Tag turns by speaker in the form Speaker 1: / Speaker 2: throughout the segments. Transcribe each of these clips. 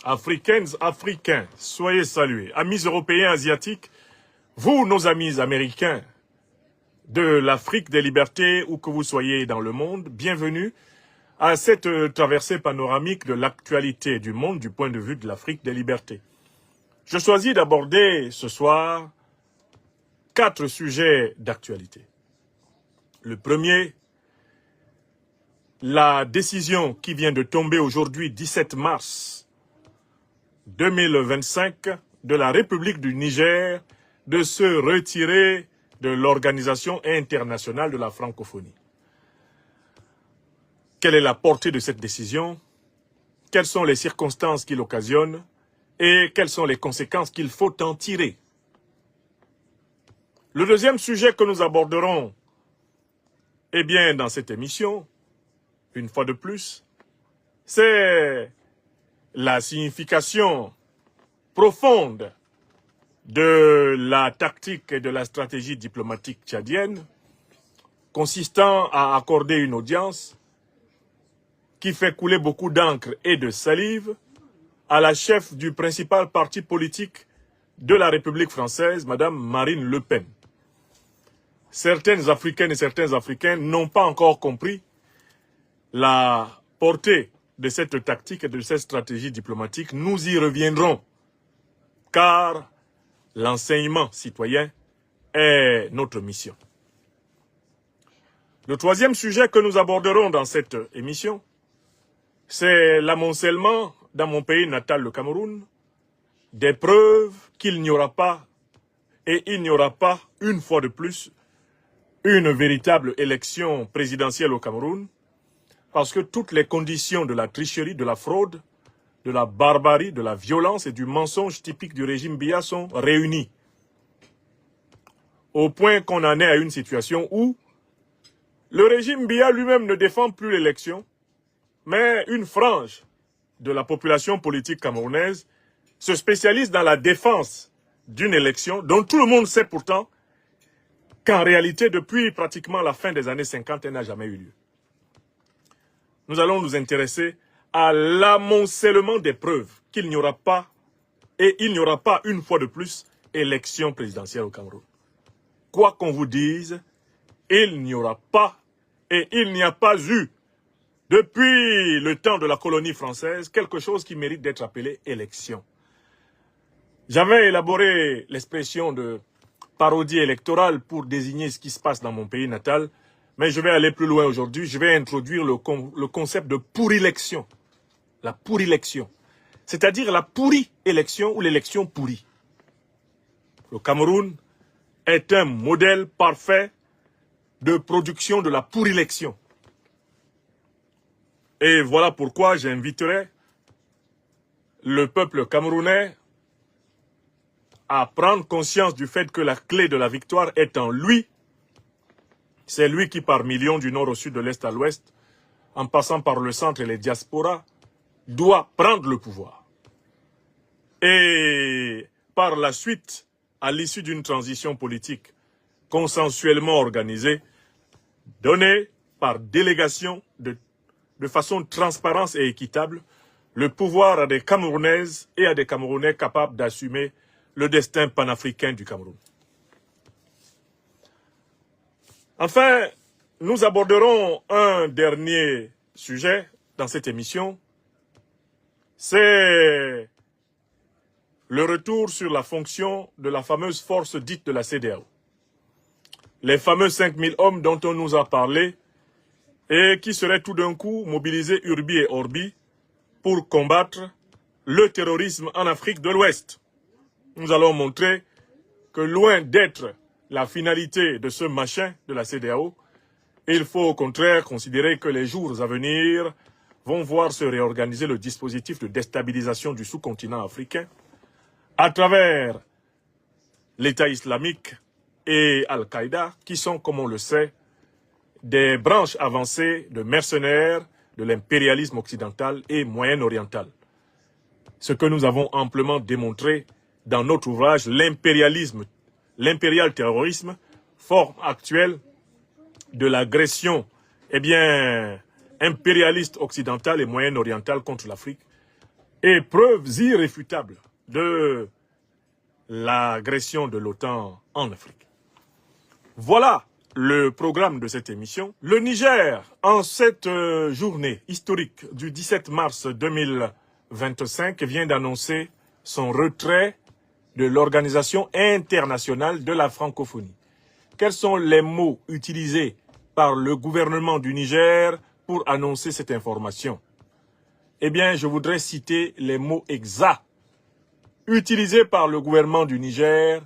Speaker 1: Africaines, Africains, soyez salués. Amis européens, asiatiques, vous, nos amis américains de l'Afrique des libertés, où que vous soyez dans le monde, bienvenue à cette traversée panoramique de l'actualité du monde du point de vue de l'Afrique des libertés. Je choisis d'aborder ce soir 4 sujets d'actualité. Le premier, la décision qui vient de tomber aujourd'hui, 17 mars 2025, de la République du Niger de se retirer de l'Organisation internationale de la francophonie. Quelle est la portée de cette décision? Quelles sont les circonstances qui l'occasionnent? Et quelles sont les conséquences qu'il faut en tirer? Le deuxième sujet que nous aborderons, eh bien, dans cette émission, une fois de plus, c'est la signification profonde de la tactique et de la stratégie diplomatique tchadienne, consistant à accorder une audience qui fait couler beaucoup d'encre et de salive à la chef du principal parti politique de la République française, Madame Marine Le Pen. Certaines Africaines et certains Africains n'ont pas encore compris la portée de cette tactique et de cette stratégie diplomatique. Nous y reviendrons, car l'enseignement citoyen est notre mission. Le troisième sujet que nous aborderons dans cette émission, c'est l'amoncellement dans mon pays natal, le Cameroun, des preuves qu'il n'y aura pas, et il n'y aura pas, une fois de plus, une véritable élection présidentielle au Cameroun, parce que toutes les conditions de la tricherie, de la fraude, de la barbarie, de la violence et du mensonge typique du régime Biya sont réunies. Au point qu'on en est à une situation où le régime Biya lui-même ne défend plus l'élection, mais une frange de la population politique camerounaise se spécialise dans la défense d'une élection dont tout le monde sait pourtant qu'en réalité, depuis pratiquement la fin des années 50, elle n'a jamais eu lieu. Nous allons nous intéresser à l'amoncellement des preuves qu'il n'y aura pas, et il n'y aura pas une fois de plus, élection présidentielle au Cameroun. Quoi qu'on vous dise, il n'y aura pas, et il n'y a pas eu, depuis le temps de la colonie française, quelque chose qui mérite d'être appelé élection. J'avais élaboré l'expression de parodie électorale pour désigner ce qui se passe dans mon pays natal, mais je vais aller plus loin aujourd'hui. Je vais introduire le concept de pourrilection. La pourrilection, c'est-à-dire la pourrie élection ou l'élection pourrie. Le Cameroun est un modèle parfait de production de la pourrilection. Et voilà pourquoi j'inviterai le peuple camerounais à prendre conscience du fait que la clé de la victoire est en lui. C'est lui qui, par millions du nord au sud, de l'est à l'ouest, en passant par le centre et les diasporas, doit prendre le pouvoir. Et par la suite, à l'issue d'une transition politique consensuellement organisée, donner par délégation de façon transparente et équitable le pouvoir à des Camerounaises et à des Camerounais capables d'assumer le destin panafricain du Cameroun. Enfin, nous aborderons un dernier sujet dans cette émission. C'est le retour sur la fonction de la fameuse force dite de la CEDEAO. Les fameux 5000 hommes dont on nous a parlé et qui seraient tout d'un coup mobilisés urbi et orbi pour combattre le terrorisme en Afrique de l'Ouest. Nous allons montrer que loin d'être la finalité de ce machin de la CEDEAO, il faut au contraire considérer que les jours à venir vont voir se réorganiser le dispositif de déstabilisation du sous-continent africain à travers l'État islamique et Al-Qaïda, qui sont, comme on le sait, des branches avancées de mercenaires de l'impérialisme occidental et moyen-oriental. Ce que nous avons amplement démontré dans notre ouvrage, l'impérialisme, l'impérial terrorisme, forme actuelle de l'agression, impérialiste occidentale et moyen-orientale contre l'Afrique. et preuves irréfutables de l'agression de l'OTAN en Afrique. Voilà le programme de cette émission. Le Niger, en cette journée historique du 17 mars 2025, vient d'annoncer son retrait de l'Organisation internationale de la francophonie. Quels sont les mots utilisés par le gouvernement du Niger pour annoncer cette information? Eh bien, je voudrais citer les mots exacts utilisés par le gouvernement du Niger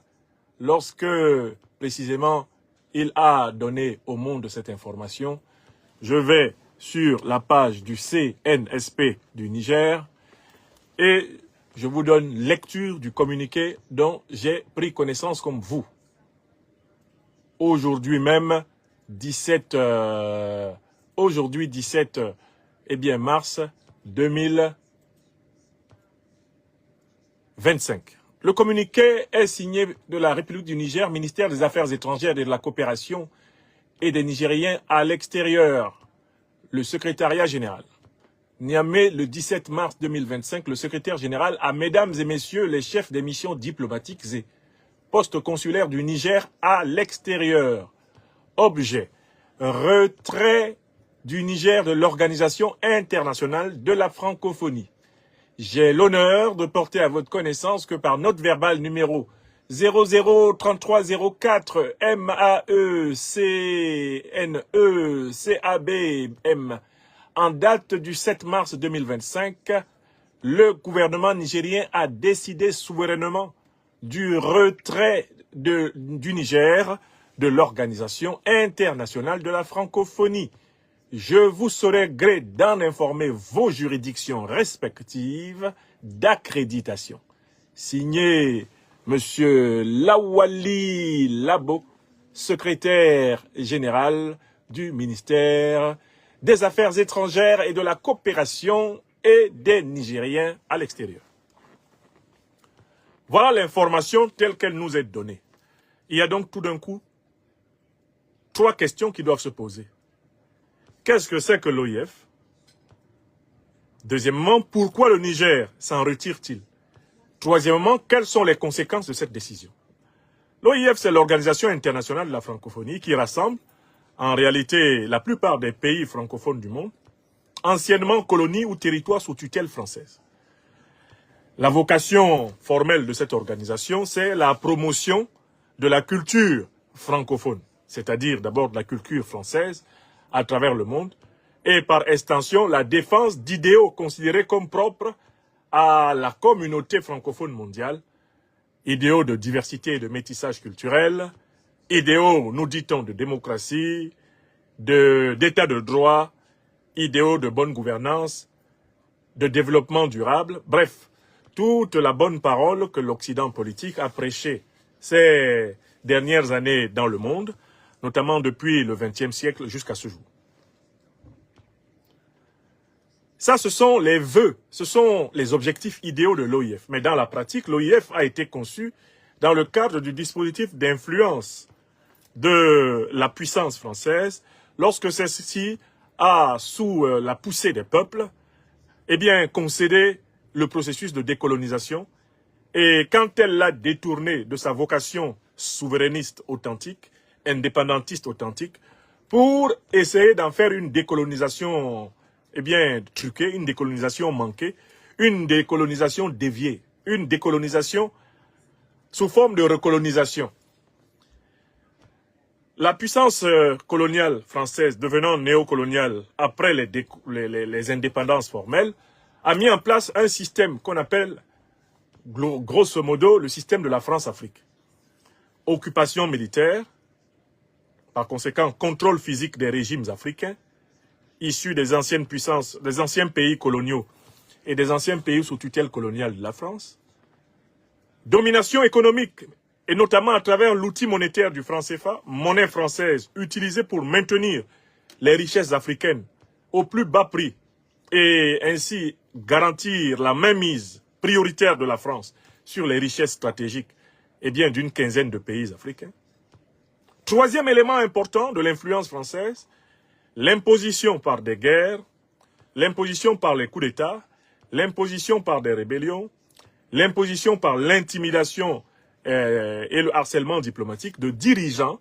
Speaker 1: lorsque, précisément, il a donné au monde cette information. Je vais sur la page du CNSP du Niger et je vous donne lecture du communiqué dont j'ai pris connaissance comme vous. Aujourd'hui même, 17 mars 2025. Le communiqué est signé de la République du Niger, ministère des Affaires étrangères et de la coopération et des Nigériens à l'extérieur, le secrétariat général. Niamey, le 17 mars 2025, le secrétaire général à mesdames et messieurs les chefs des missions diplomatiques et postes consulaires du Niger à l'extérieur. Objet, retrait du Niger de l'Organisation internationale de la francophonie. J'ai l'honneur de porter à votre connaissance que par note verbale numéro 003304 MAECNECABM en date du 7 mars 2025, le gouvernement nigérien a décidé souverainement du retrait du Niger de l'Organisation internationale de la francophonie. Je vous saurai gré d'en informer vos juridictions respectives d'accréditation. Signé Monsieur Lawali Labo, secrétaire général du ministère des Affaires étrangères et de la coopération et des Nigériens à l'extérieur. Voilà l'information telle qu'elle nous est donnée. Il y a donc tout d'un coup 3 questions qui doivent se poser. Qu'est-ce que c'est que l'OIF? Deuxièmement, pourquoi le Niger s'en retire-t-il? Troisièmement, quelles sont les conséquences de cette décision? L'OIF, c'est l'Organisation internationale de la francophonie qui rassemble, en réalité, la plupart des pays francophones du monde, anciennement colonies ou territoires sous tutelle française. La vocation formelle de cette organisation, c'est la promotion de la culture francophone, c'est-à-dire d'abord de la culture française, à travers le monde, et par extension, la défense d'idéaux considérés comme propres à la communauté francophone mondiale, idéaux de diversité et de métissage culturel, idéaux, nous dit-on, de démocratie, d'état de droit, idéaux de bonne gouvernance, de développement durable, bref, toute la bonne parole que l'Occident politique a prêchée ces dernières années dans le monde, notamment depuis le XXe siècle jusqu'à ce jour. Ça, ce sont les vœux, ce sont les objectifs idéaux de l'OIF. Mais dans la pratique, l'OIF a été conçu dans le cadre du dispositif d'influence de la puissance française, lorsque celle-ci a, sous la poussée des peuples, eh bien, concédé le processus de décolonisation. Et quand elle l'a détourné de sa vocation souverainiste authentique, indépendantiste authentique, pour essayer d'en faire une décolonisation, eh bien, truquée, une décolonisation manquée, une décolonisation déviée, une décolonisation sous forme de recolonisation. La puissance coloniale française, devenant néocoloniale après les indépendances formelles, a mis en place un système qu'on appelle, grosso modo, le système de la France-Afrique. Occupation militaire, par conséquent, contrôle physique des régimes africains, issus des anciennes puissances, des anciens pays coloniaux et des anciens pays sous tutelle coloniale de la France. Domination économique, et notamment à travers l'outil monétaire du franc CFA, monnaie française utilisée pour maintenir les richesses africaines au plus bas prix et ainsi garantir la mainmise prioritaire de la France sur les richesses stratégiques d'une quinzaine de pays africains. Troisième élément important de l'influence française, l'imposition par des guerres, l'imposition par les coups d'État, l'imposition par des rébellions, l'imposition par l'intimidation et le harcèlement diplomatique de dirigeants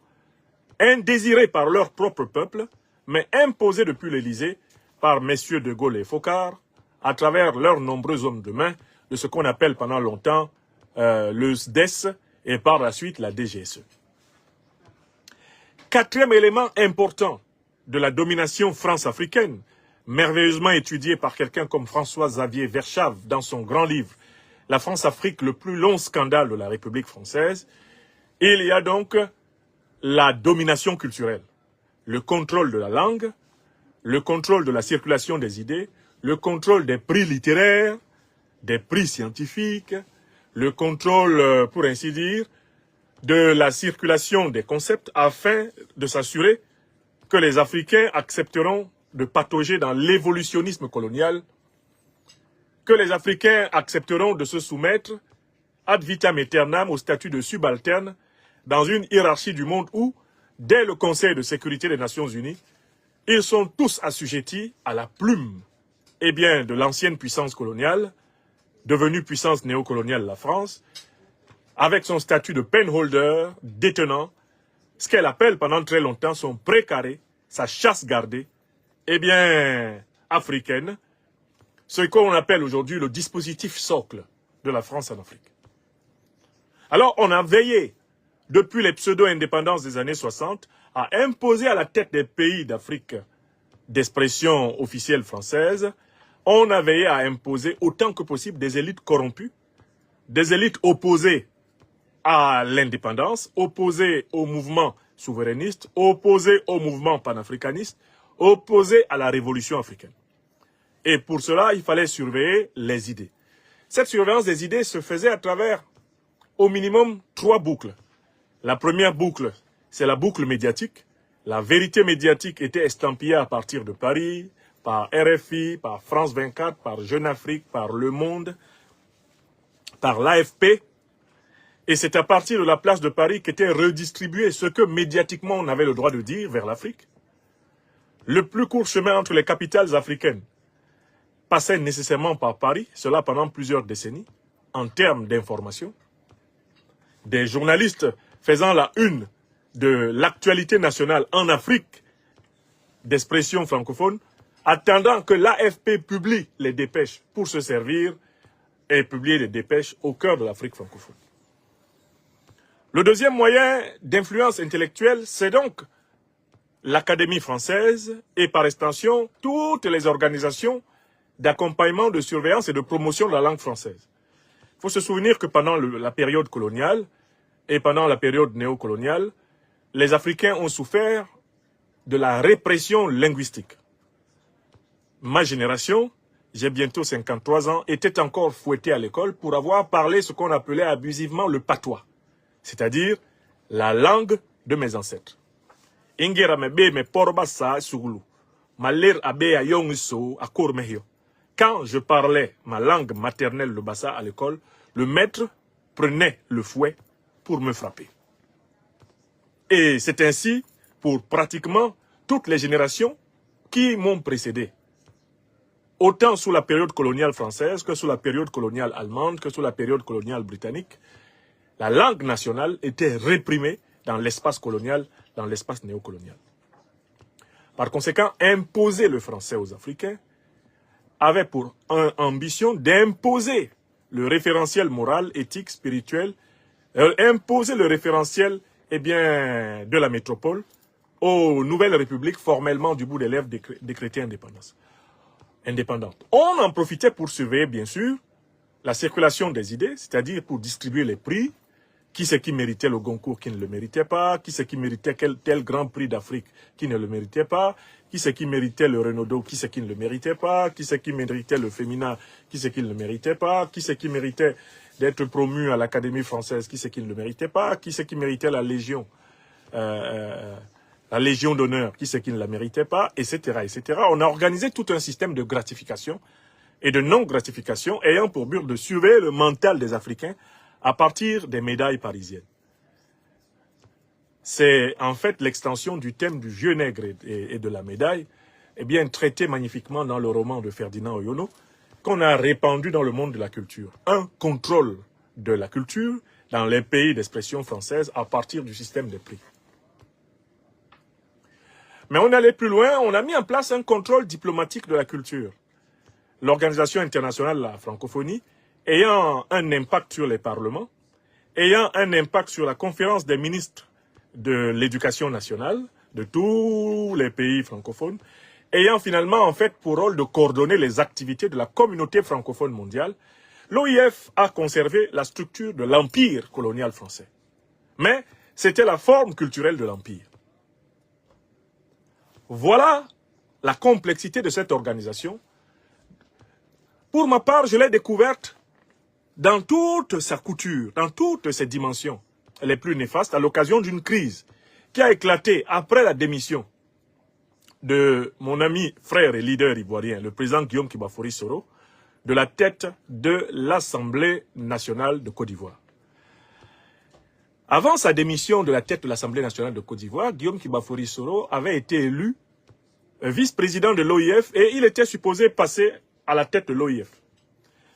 Speaker 1: indésirés par leur propre peuple, mais imposés depuis l'Élysée par messieurs de Gaulle et Foccart, à travers leurs nombreux hommes de main de ce qu'on appelle pendant longtemps le SDES et par la suite la DGSE. Quatrième élément important de la domination france-africaine, merveilleusement étudié par quelqu'un comme François-Xavier Verschave dans son grand livre « La France-Afrique, le plus long scandale de la République française », il y a donc la domination culturelle, le contrôle de la langue, le contrôle de la circulation des idées, le contrôle des prix littéraires, des prix scientifiques, le contrôle, pour ainsi dire, de la circulation des concepts afin de s'assurer que les Africains accepteront de patauger dans l'évolutionnisme colonial, que les Africains accepteront de se soumettre ad vitam aeternam au statut de subalterne dans une hiérarchie du monde où, dès le Conseil de sécurité des Nations Unies, ils sont tous assujettis à la plume de l'ancienne puissance coloniale, devenue puissance néocoloniale la France, avec son statut de penholder détenant ce qu'elle appelle pendant très longtemps son précaré, sa chasse gardée, africaine, ce qu'on appelle aujourd'hui le dispositif socle de la France en Afrique. Alors on a veillé, depuis les pseudo-indépendances des années 60, à imposer à la tête des pays d'Afrique d'expression officielle française, on a veillé à imposer autant que possible des élites corrompues, des élites opposées à l'indépendance, opposées au mouvement souverainiste, opposées au mouvement panafricaniste, opposées à la révolution africaine. Et pour cela, il fallait surveiller les idées. Cette surveillance des idées se faisait à travers, au minimum, 3 boucles. La première boucle, c'est la boucle médiatique. La vérité médiatique était estampillée à partir de Paris, par RFI, par France 24, par Jeune Afrique, par Le Monde, par l'AFP. Et c'est à partir de la place de Paris qu'était redistribué ce que médiatiquement on avait le droit de dire vers l'Afrique. Le plus court chemin entre les capitales africaines passait nécessairement par Paris, cela pendant plusieurs décennies, en termes d'information. Des journalistes faisant la une de l'actualité nationale en Afrique, d'expression francophone, attendant que l'AFP publie les dépêches pour se servir et publier les dépêches au cœur de l'Afrique francophone. Le deuxième moyen d'influence intellectuelle, c'est donc l'Académie française et par extension toutes les organisations d'accompagnement, de surveillance et de promotion de la langue française. Il faut se souvenir que pendant la période coloniale et pendant la période néocoloniale, les Africains ont souffert de la répression linguistique. Ma génération, j'ai bientôt 53 ans, était encore fouettée à l'école pour avoir parlé ce qu'on appelait abusivement le patois, c'est-à-dire la langue de mes ancêtres. Ingera mebe me porba sa sugulu, maler abe a yongiso a kourmehio. Quand je parlais ma langue maternelle, le bassa, à l'école, le maître prenait le fouet pour me frapper. Et c'est ainsi pour pratiquement toutes les générations qui m'ont précédé. Autant sous la période coloniale française que sous la période coloniale allemande, que sous la période coloniale britannique, la langue nationale était réprimée dans l'espace colonial, dans l'espace néocolonial. Par conséquent, imposer le français aux Africains avait pour ambition d'imposer le référentiel moral, éthique, spirituel, imposer le référentiel de la métropole aux nouvelles républiques formellement du bout des lèvres décrétées indépendantes. On en profitait pour surveiller, bien sûr, la circulation des idées, c'est-à-dire pour distribuer les prix, qui c'est qui méritait le Goncourt qui ne le méritait pas, qui c'est qui méritait tel grand prix d'Afrique qui ne le méritait pas, qui c'est qui méritait le Renaudot, qui c'est qui ne le méritait pas, qui c'est qui méritait le Féminin, qui c'est qui ne le méritait pas, qui c'est qui méritait d'être promu à l'Académie française, qui c'est qui ne le méritait pas, qui c'est qui méritait la Légion d'honneur, qui c'est qui ne la méritait pas, etc., etc. On a organisé tout un système de gratification et de non-gratification ayant pour but de surveiller le mental des Africains à partir des médailles parisiennes. C'est en fait l'extension du thème du vieux nègre et de la médaille, traité magnifiquement dans le roman de Ferdinand Oyono, qu'on a répandu dans le monde de la culture. Un contrôle de la culture dans les pays d'expression française à partir du système des prix. Mais on est allé plus loin, on a mis en place un contrôle diplomatique de la culture. L'Organisation internationale de la francophonie ayant un impact sur les parlements, ayant un impact sur la conférence des ministres de l'éducation nationale de tous les pays francophones, ayant finalement en fait pour rôle de coordonner les activités de la communauté francophone mondiale, l'OIF a conservé la structure de l'empire colonial français. Mais c'était la forme culturelle de l'empire. Voilà la complexité de cette organisation. Pour ma part, je l'ai découverte dans toute sa couture, dans toutes ses dimensions les plus néfastes, à l'occasion d'une crise qui a éclaté après la démission de mon ami, frère et leader ivoirien, le président Guillaume Kibafori Soro, de la tête de l'Assemblée nationale de Côte d'Ivoire. Avant sa démission de la tête de l'Assemblée nationale de Côte d'Ivoire, Guillaume Kibafori Soro avait été élu vice-président de l'OIF et il était supposé passer à la tête de l'OIF.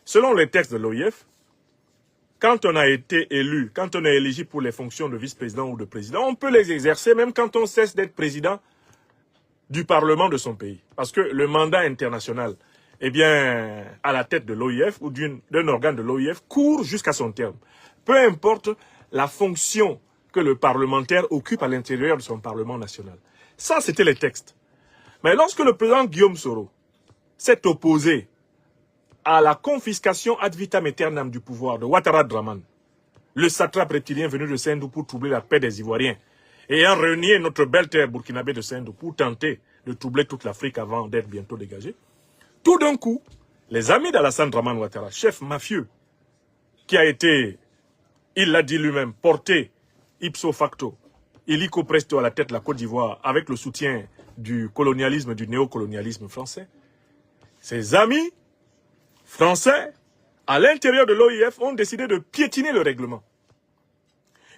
Speaker 1: Selon les textes de l'OIF, quand on a été élu, quand on est éligible pour les fonctions de vice-président ou de président, on peut les exercer même quand on cesse d'être président du Parlement de son pays. Parce que le mandat international, eh bien, à la tête de l'OIF ou d'un organe de l'OIF court jusqu'à son terme. Peu importe la fonction que le parlementaire occupe à l'intérieur de son Parlement national. Ça, c'était les textes. Mais lorsque le président Guillaume Soro s'est opposé à la confiscation ad vitam aeternam du pouvoir de Ouattara Draman, le satrape reptilien venu de Sendou pour troubler la paix des Ivoiriens, et ayant renié notre belle terre burkinabé de Sendou pour tenter de troubler toute l'Afrique avant d'être bientôt dégagé, tout d'un coup, les amis d'Alassane Draman Ouattara, chef mafieux, qui a été, il l'a dit lui-même, porté ipso facto, illico presto à la tête de la Côte d'Ivoire avec le soutien du colonialisme, du néocolonialisme français, ses amis français, à l'intérieur de l'OIF, ont décidé de piétiner le règlement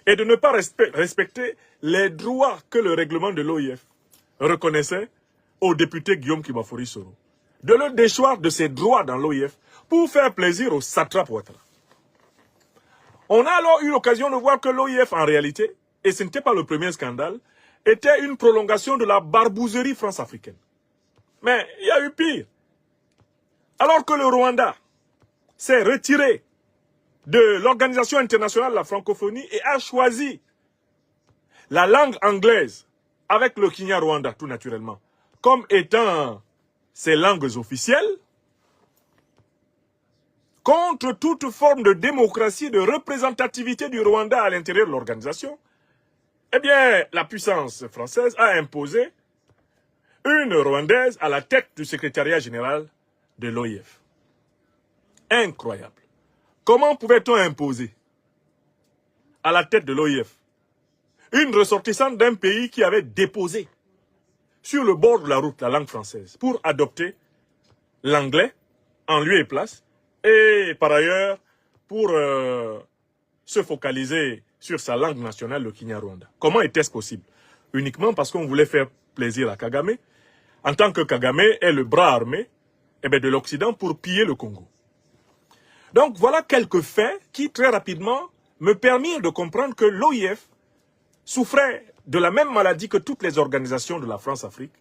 Speaker 1: et de ne pas respecter les droits que le règlement de l'OIF reconnaissait au député Guillaume Kibafori Soro. De le déchoir de ses droits dans l'OIF pour faire plaisir au satrape Ouattara. On a alors eu l'occasion de voir que l'OIF, en réalité, et ce n'était pas le premier scandale, était une prolongation de la barbouzerie france-africaine. Mais il y a eu pire. Alors que le Rwanda s'est retiré de l'Organisation internationale de la francophonie et a choisi la langue anglaise avec le Kinyarwanda, tout naturellement, comme étant ses langues officielles, contre toute forme de démocratie, de représentativité du Rwanda à l'intérieur de l'organisation, eh bien, la puissance française a imposé une Rwandaise à la tête du secrétariat général de l'OIF. Incroyable. Comment pouvait-on imposer à la tête de l'OIF une ressortissante d'un pays qui avait déposé sur le bord de la route la langue française pour adopter l'anglais en lieu et place et par ailleurs pour se focaliser sur sa langue nationale, le Kinyarwanda. Comment était-ce possible? Uniquement parce qu'on voulait faire plaisir à Kagame, en tant que Kagame est le bras armé de l'Occident pour piller le Congo. Donc voilà quelques faits qui très rapidement me permirent de comprendre que l'OIF souffrait de la même maladie que toutes les organisations de la France-Afrique.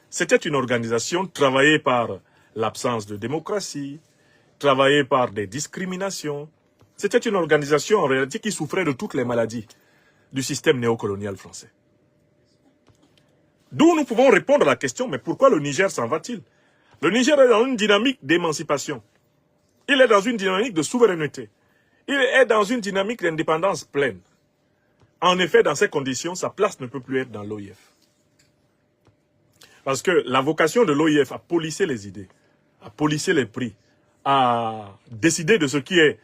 Speaker 1: C'était une organisation travaillée par l'absence de démocratie, travaillée par des discriminations. C'était une organisation en réalité qui souffrait de toutes les maladies du système néocolonial français. D'où nous pouvons répondre à la question, mais pourquoi le Niger s'en va-t-il? Le Niger est dans une dynamique d'émancipation. Il est dans une dynamique de souveraineté. Il est dans une dynamique d'indépendance pleine. En effet, dans ces conditions, sa place ne peut plus être dans l'OIF. Parce que la vocation de l'OIF à polisser les idées, à polisser les prix, à décider de ce qui est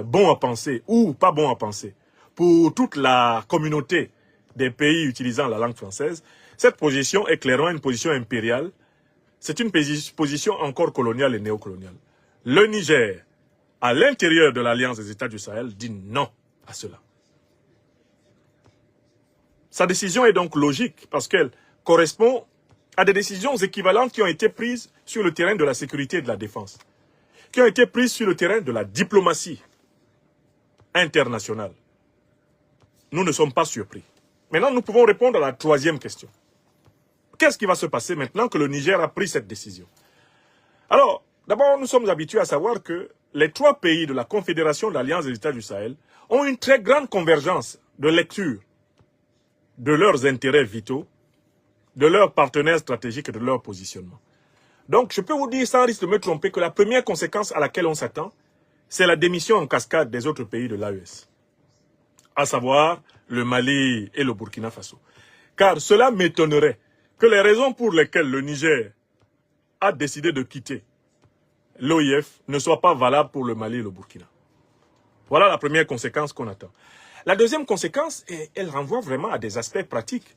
Speaker 1: bon à penser ou pas bon à penser pour toute la communauté des pays utilisant la langue française, cette position est clairement une position impériale. C'est une position encore coloniale et néocoloniale. Le Niger, à l'intérieur de l'Alliance des États du Sahel, dit non à cela. Sa décision est donc logique parce qu'elle correspond à des décisions équivalentes qui ont été prises sur le terrain de la sécurité et de la défense. qui ont été prises sur le terrain de la diplomatie internationale. Nous ne sommes pas surpris. Maintenant, nous pouvons répondre à la troisième question. Qu'est-ce qui va se passer maintenant que le Niger a pris cette décision? Alors, d'abord, nous sommes habitués à savoir que les trois pays de la Confédération de l'Alliance des États du Sahel ont une très grande convergence de lecture de leurs intérêts vitaux, de leurs partenaires stratégiques et de leur positionnement. Donc, je peux vous dire, sans risque de me tromper, que la première conséquence à laquelle on s'attend, c'est la démission en cascade des autres pays de l'AES, à savoir le Mali et le Burkina Faso. Car cela m'étonnerait que les raisons pour lesquelles le Niger a décidé de quitter l'OIF ne soient pas valables pour le Mali et le Burkina. Voilà la première conséquence qu'on attend. La deuxième conséquence, elle renvoie vraiment à des aspects pratiques.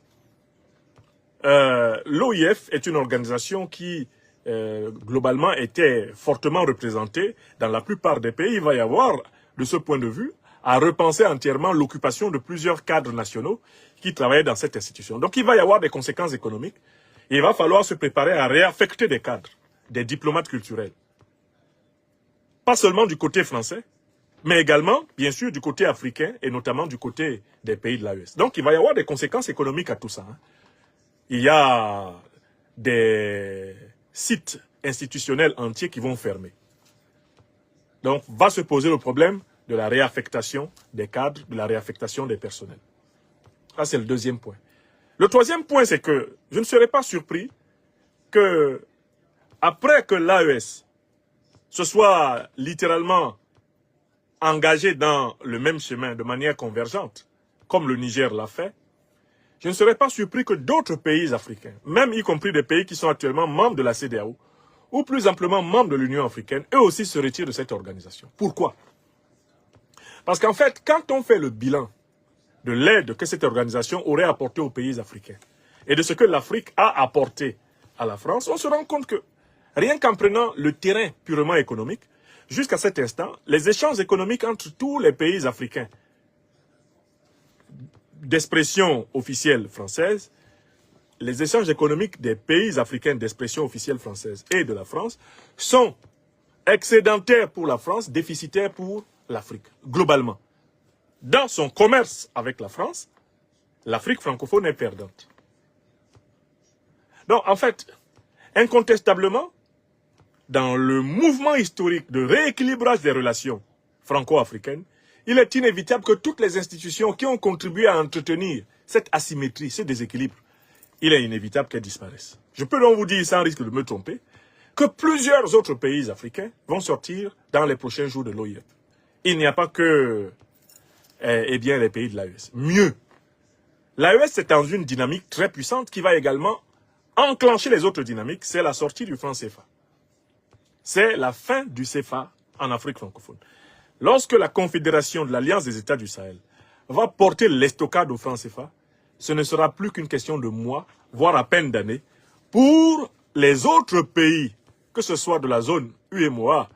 Speaker 1: L'OIF est une organisation qui, globalement, était fortement représentée dans la plupart des pays. Il va y avoir, de ce point de vue, à repenser entièrement l'occupation de plusieurs cadres nationaux qui travaillaient dans cette institution. Donc il va y avoir des conséquences économiques. Il va falloir se préparer à réaffecter des cadres, des diplomates culturels. Pas seulement du côté français, mais également, bien sûr, du côté africain et notamment du côté des pays de l'AES. Donc il va y avoir des conséquences économiques à tout ça. Il y a des sites institutionnels entiers qui vont fermer. Donc va se poser le problème de la réaffectation des cadres, de la réaffectation des personnels. Ça, c'est le deuxième point. Le troisième point, c'est que je ne serais pas surpris que, après que l'AES se soit littéralement engagé dans le même chemin de manière convergente, comme le Niger l'a fait, je ne serais pas surpris que d'autres pays africains, même y compris des pays qui sont actuellement membres de la CEDEAO, ou plus amplement membres de l'Union africaine, eux aussi se retirent de cette organisation. Pourquoi? Parce qu'en fait, quand on fait le bilan de l'aide que cette organisation aurait apporté aux pays africains et de ce que l'Afrique a apporté à la France, on se rend compte que rien qu'en prenant le terrain purement économique, jusqu'à cet instant, les échanges économiques entre tous les pays africains d'expression officielle française, les échanges économiques des pays africains d'expression officielle française et de la France sont excédentaires pour la France, déficitaires pour l'Afrique, globalement. Dans son commerce avec la France, l'Afrique francophone est perdante. Donc, en fait, incontestablement, dans le mouvement historique de rééquilibrage des relations franco-africaines, il est inévitable que toutes les institutions qui ont contribué à entretenir cette asymétrie, ce déséquilibre, il est inévitable qu'elles disparaissent. Je peux donc vous dire, sans risque de me tromper, que plusieurs autres pays africains vont sortir dans les prochains jours de l'OIF. Il n'y a pas que les pays de l'AES. Mieux, l'AES est dans une dynamique très puissante qui va également enclencher les autres dynamiques, c'est la sortie du franc CFA. C'est la fin du CFA en Afrique francophone. Lorsque la Confédération de l'Alliance des États du Sahel va porter l'estocade au franc CFA, ce ne sera plus qu'une question de mois, voire à peine d'années, pour les autres pays, que ce soit de la zone UEMOA,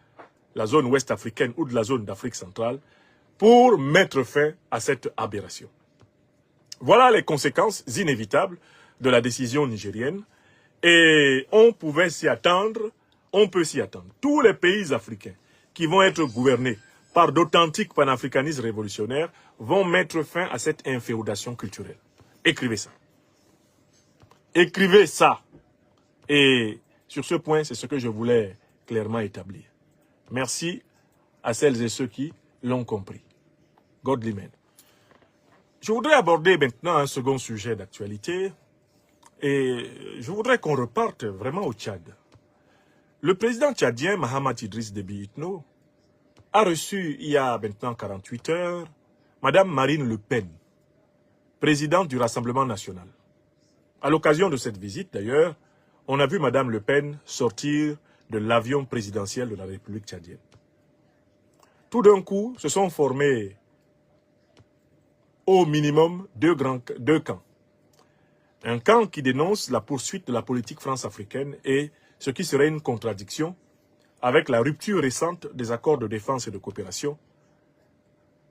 Speaker 1: la zone ouest africaine ou de la zone d'Afrique centrale, pour mettre fin à cette aberration. Voilà les conséquences inévitables de la décision nigérienne. Et on pouvait s'y attendre, on peut s'y attendre. Tous les pays africains qui vont être gouvernés par d'authentiques panafricanistes révolutionnaires vont mettre fin à cette inféodation culturelle. Écrivez ça. Écrivez ça. Et sur ce point, c'est ce que je voulais clairement établir. Merci à celles et ceux qui l'ont compris. Godlymen. Je voudrais aborder maintenant un second sujet d'actualité. Et je voudrais qu'on reparte vraiment au Tchad. Le président tchadien Mahamat Idriss Déby Itno a reçu il y a maintenant 48 heures Madame Marine Le Pen, présidente du Rassemblement national. À l'occasion de cette visite d'ailleurs, on a vu Madame Le Pen sortir de l'avion présidentiel de la République tchadienne. Tout d'un coup, se sont formés au minimum deux camps. Un camp qui dénonce la poursuite de la politique france-africaine et ce qui serait une contradiction avec la rupture récente des accords de défense et de coopération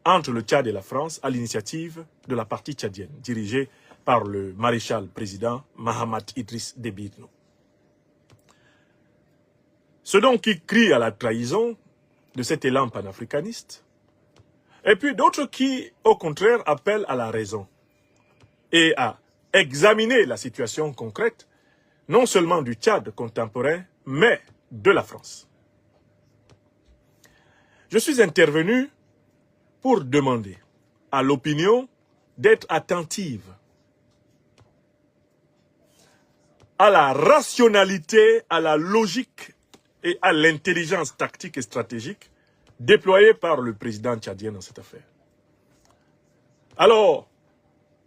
Speaker 1: entre le Tchad et la France à l'initiative de la partie tchadienne, dirigée par le maréchal président Mahamat Idriss Déby Itno. Ceux donc qui crient à la trahison de cet élan panafricaniste, et puis d'autres qui, au contraire, appellent à la raison et à examiner la situation concrète, non seulement du Tchad contemporain, mais de la France. Je suis intervenu pour demander à l'opinion d'être attentive à la rationalité, à la logique et à l'intelligence tactique et stratégique déployée par le président tchadien dans cette affaire. Alors,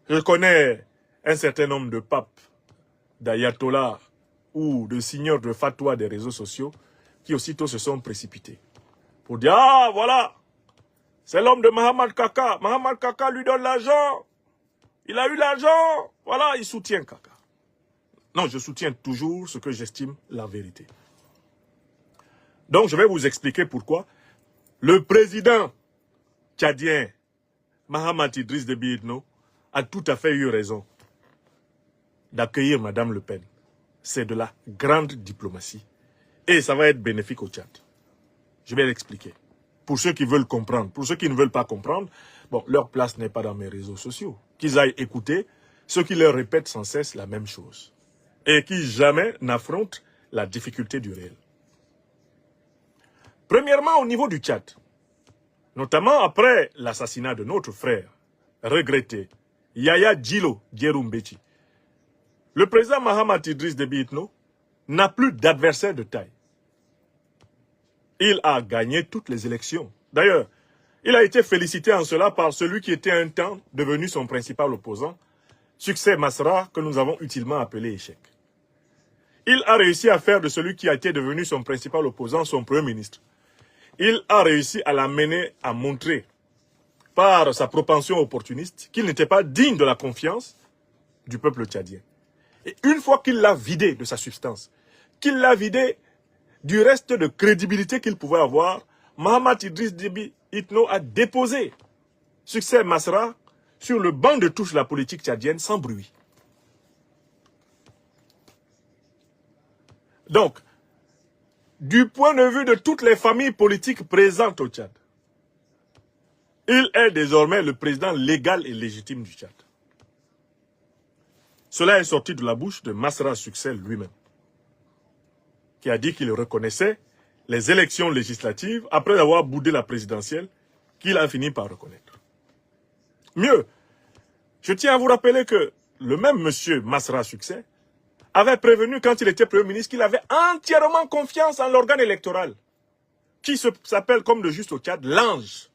Speaker 1: je connais un certain nombre de papes, d'ayatollahs ou de signeurs de fatwa des réseaux sociaux qui aussitôt se sont précipités pour dire « Ah, voilà, c'est l'homme de Mahamat Kaka. Mahamat Kaka lui donne l'argent. Il a eu l'argent. Voilà, il soutient Kaka. » Non, je soutiens toujours ce que j'estime la vérité. Donc, je vais vous expliquer pourquoi le président tchadien Mahamat Idriss Déby Itno a tout à fait eu raison d'accueillir Madame Le Pen. C'est de la grande diplomatie. Et ça va être bénéfique au Tchad. Je vais l'expliquer. Pour ceux qui veulent comprendre. Pour ceux qui ne veulent pas comprendre, bon, leur place n'est pas dans mes réseaux sociaux. Qu'ils aillent écouter ceux qui leur répètent sans cesse la même chose. Et qui jamais n'affrontent la difficulté du réel. Premièrement, au niveau du Tchad, notamment après l'assassinat de notre frère, regretté, Yaya Djilo Djeroumbéchi, le président Mahamat Idriss Déby Itno n'a plus d'adversaire de taille. Il a gagné toutes les élections. D'ailleurs, il a été félicité en cela par celui qui était un temps devenu son principal opposant, Succès Masra, que nous avons utilement appelé échec. Il a réussi à faire de celui qui a été devenu son principal opposant son premier ministre. Il a réussi à l'amener à montrer, par sa propension opportuniste, qu'il n'était pas digne de la confiance du peuple tchadien. Et une fois qu'il l'a vidé de sa substance, qu'il l'a vidé du reste de crédibilité qu'il pouvait avoir, Mahamat Idriss Déby Itno a déposé Succès Masra sur le banc de touche de la politique tchadienne sans bruit. Donc, du point de vue de toutes les familles politiques présentes au Tchad, il est désormais le président légal et légitime du Tchad. Cela est sorti de la bouche de Masra Succès lui-même, qui a dit qu'il reconnaissait les élections législatives après avoir boudé la présidentielle qu'il a fini par reconnaître. Mieux, je tiens à vous rappeler que le même monsieur Masra Succès avait prévenu quand il était Premier ministre qu'il avait entièrement confiance en l'organe électoral, qui s'appelle comme de juste au Tchad, l'ANGE,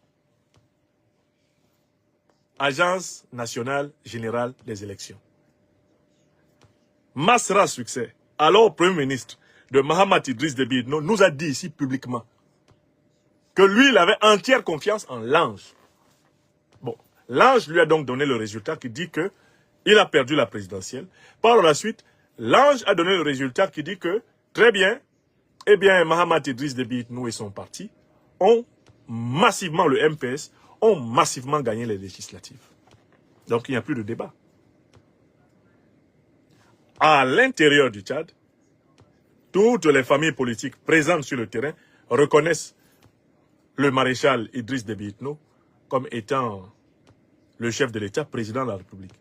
Speaker 1: Agence nationale générale des élections. Masra Succès, alors Premier ministre de Mahamat Idriss Déby Itno, nous a dit ici publiquement que lui, il avait entière confiance en l'ANGE. Bon, l'ANGE lui a donc donné le résultat qui dit que il a perdu la présidentielle. Par la suite, l'ANGE a donné le résultat qui dit que, très bien, eh bien, Mahamat Idriss Déby Itno et son parti ont massivement, le MPS, ont massivement gagné les législatives. Donc, il n'y a plus de débat. À l'intérieur du Tchad, toutes les familles politiques présentes sur le terrain reconnaissent le maréchal Idriss Déby Itno comme étant le chef de l'État, président de la République.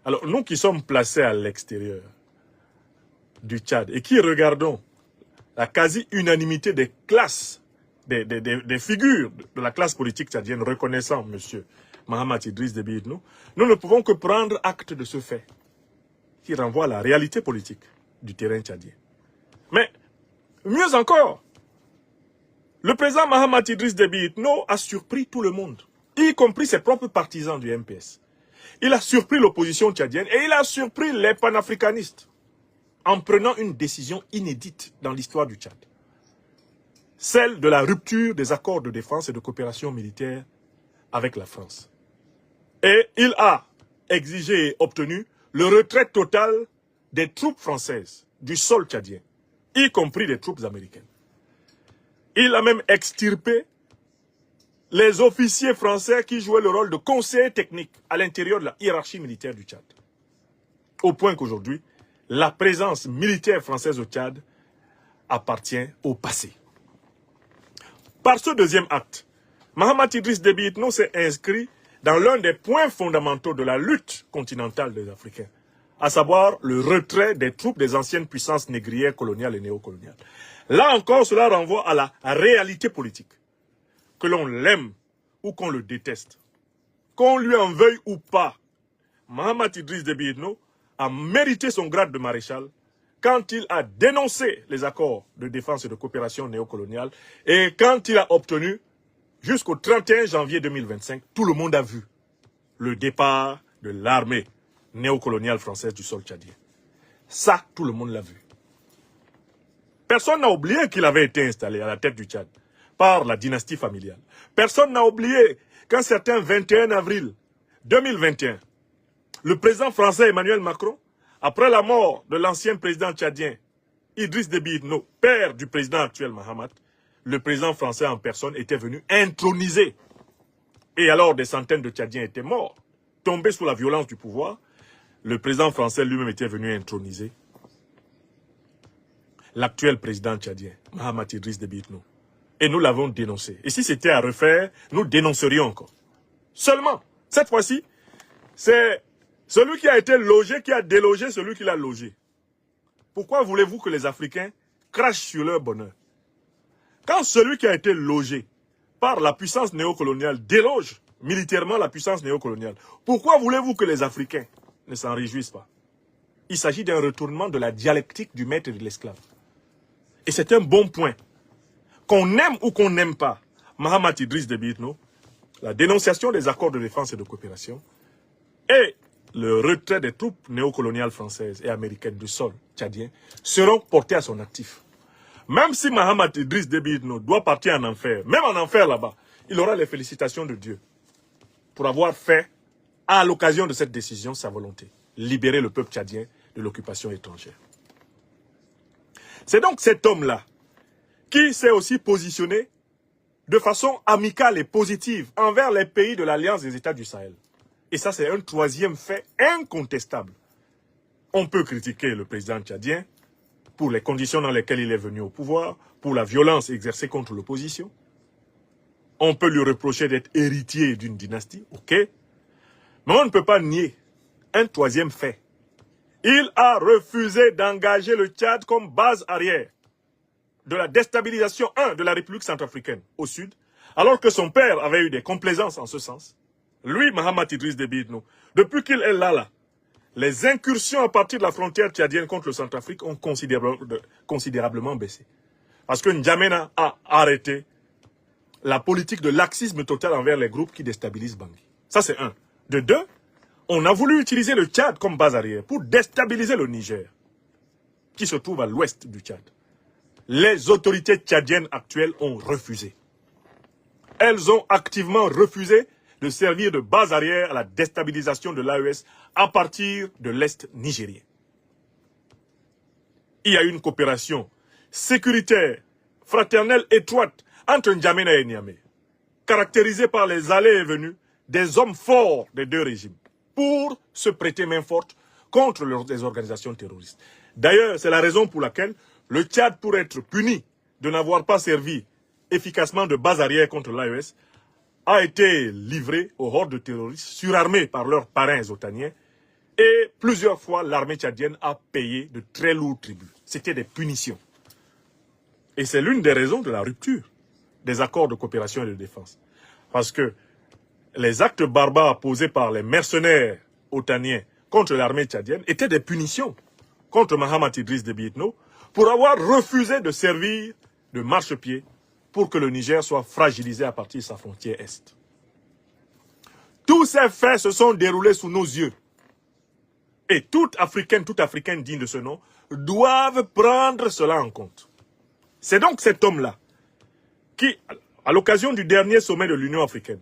Speaker 1: Alors, nous qui sommes placés à l'extérieur du Tchad et qui regardons la quasi-unanimité des classes, des figures de la classe politique tchadienne reconnaissant M. Mahamat Idriss Déby Itno, nous ne pouvons que prendre acte de ce fait qui renvoie à la réalité politique du terrain tchadien. Mais, mieux encore, le président Mahamat Idriss Déby Itno a surpris tout le monde, y compris ses propres partisans du MPS. Il a surpris l'opposition tchadienne et il a surpris les panafricanistes en prenant une décision inédite dans l'histoire du Tchad. Celle de la rupture des accords de défense et de coopération militaire avec la France. Et il a exigé et obtenu le retrait total des troupes françaises du sol tchadien, y compris des troupes américaines. Il a même extirpé les officiers français qui jouaient le rôle de conseillers techniques à l'intérieur de la hiérarchie militaire du Tchad. Au point qu'aujourd'hui, la présence militaire française au Tchad appartient au passé. Par ce deuxième acte, Mahamat Idriss Déby Itno s'est inscrit dans l'un des points fondamentaux de la lutte continentale des Africains, à savoir le retrait des troupes des anciennes puissances négrières coloniales et néocoloniales. Là encore, cela renvoie à la réalité politique. Que l'on l'aime ou qu'on le déteste, qu'on lui en veuille ou pas, Mahamat Idriss Déby Itno a mérité son grade de maréchal quand il a dénoncé les accords de défense et de coopération néocoloniale et quand il a obtenu, jusqu'au 31 janvier 2025, tout le monde a vu le départ de l'armée néocoloniale française du sol tchadien. Ça, tout le monde l'a vu. Personne n'a oublié qu'il avait été installé à la tête du Tchad par la dynastie familiale. Personne n'a oublié qu'un certain 21 avril 2021, le président français Emmanuel Macron, après la mort de l'ancien président tchadien Idriss Déby Itno, père du président actuel Mahamat, le président français en personne était venu introniser. Et alors des centaines de Tchadiens étaient morts, tombés sous la violence du pouvoir. Le président français lui-même était venu introniser l'actuel président tchadien, Mahamat Idriss Déby Itno. Et nous l'avons dénoncé. Et si c'était à refaire, nous dénoncerions encore. Seulement, cette fois-ci, c'est celui qui a été logé qui a délogé celui qui l'a logé. Pourquoi voulez-vous que les Africains crachent sur leur bonheur? Quand celui qui a été logé par la puissance néocoloniale déloge militairement la puissance néocoloniale, pourquoi voulez-vous que les Africains ne s'en réjouissent pas? Il s'agit d'un retournement de la dialectique du maître et de l'esclave. Et c'est un bon point. Qu'on aime ou qu'on n'aime pas Mahamat Idriss Déby Itno, la dénonciation des accords de défense et de coopération et le retrait des troupes néocoloniales françaises et américaines du sol tchadien seront portés à son actif. Même si Mahamat Idriss Déby Itno doit partir en enfer, même en enfer là-bas, il aura les félicitations de Dieu pour avoir fait, à l'occasion de cette décision, sa volonté. Libérer le peuple tchadien de l'occupation étrangère. C'est donc cet homme-là qui s'est aussi positionné de façon amicale et positive envers les pays de l'Alliance des États du Sahel. Et ça, c'est un troisième fait incontestable. On peut critiquer le président tchadien pour les conditions dans lesquelles il est venu au pouvoir, pour la violence exercée contre l'opposition. On peut lui reprocher d'être héritier d'une dynastie, ok. Mais on ne peut pas nier un troisième fait. Il a refusé d'engager le Tchad comme base arrière de la déstabilisation, de la République centrafricaine au sud, alors que son père avait eu des complaisances en ce sens. Lui, Mahamat Idriss Déby Itno, depuis qu'il est là, les incursions à partir de la frontière tchadienne contre le Centrafrique ont considérablement baissé. Parce que N'Djamena a arrêté la politique de laxisme total envers les groupes qui déstabilisent Bangui. Ça, c'est un. De deux, on a voulu utiliser le Tchad comme base arrière pour déstabiliser le Niger, qui se trouve à l'ouest du Tchad. Les autorités tchadiennes actuelles ont refusé. Elles ont activement refusé de servir de base arrière à la déstabilisation de l'AES à partir de l'Est nigérien. Il y a une coopération sécuritaire, fraternelle, étroite entre N'Djamena et Niamey, caractérisée par les allées et venues des hommes forts des deux régimes, pour se prêter main forte contre les organisations terroristes. D'ailleurs, c'est la raison pour laquelle le Tchad, pour être puni de n'avoir pas servi efficacement de base arrière contre l'AES, a été livré aux hordes de terroristes surarmés par leurs parrains otaniens et plusieurs fois l'armée tchadienne a payé de très lourds tributs. C'était des punitions. Et c'est l'une des raisons de la rupture des accords de coopération et de défense. Parce que les actes barbares posés par les mercenaires otaniens contre l'armée tchadienne étaient des punitions contre Mahamat Idriss Déby Itno pour avoir refusé de servir de marchepied pour que le Niger soit fragilisé à partir de sa frontière Est. Tous ces faits se sont déroulés sous nos yeux. Et tout Africain digne de ce nom, doivent prendre cela en compte. C'est donc cet homme-là qui, à l'occasion du dernier sommet de l'Union africaine,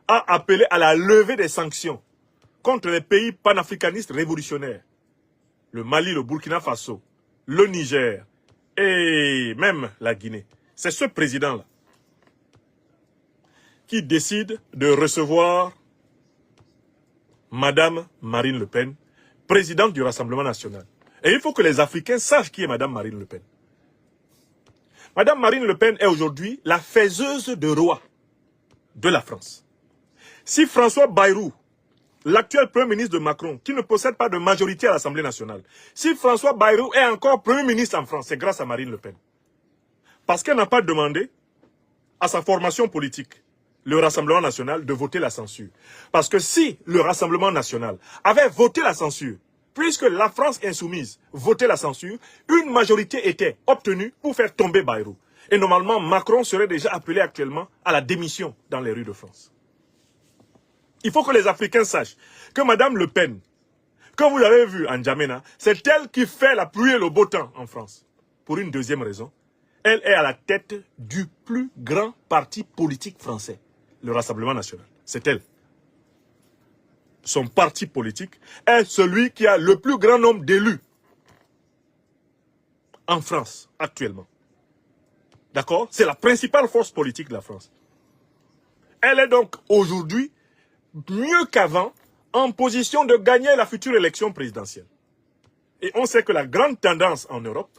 Speaker 1: a appelé à la levée des sanctions contre les pays panafricanistes révolutionnaires. Le Mali, le Burkina Faso, le Niger et même la Guinée. C'est ce président-là qui décide de recevoir Madame Marine Le Pen, présidente du Rassemblement national. Et il faut que les Africains sachent qui est Madame Marine Le Pen. Madame Marine Le Pen est aujourd'hui la faiseuse de roi de la France. Si François Bayrou, l'actuel Premier ministre de Macron, qui ne possède pas de majorité à l'Assemblée nationale, si François Bayrou est encore Premier ministre en France, c'est grâce à Marine Le Pen. Parce qu'elle n'a pas demandé à sa formation politique, le Rassemblement national, de voter la censure. Parce que si le Rassemblement national avait voté la censure, puisque la France insoumise votait la censure, une majorité était obtenue pour faire tomber Bayrou. Et normalement, Macron serait déjà appelé actuellement à la démission dans les rues de France. Il faut que les Africains sachent que Mme Le Pen, comme vous l'avez vu en N'Djamena, c'est elle qui fait la pluie et le beau temps en France. Pour une deuxième raison, elle est à la tête du plus grand parti politique français, le Rassemblement national. C'est elle. Son parti politique est celui qui a le plus grand nombre d'élus en France actuellement. D'accord? C'est la principale force politique de la France. Elle est donc aujourd'hui, mieux qu'avant, en position de gagner la future élection présidentielle. Et on sait que la grande tendance en Europe,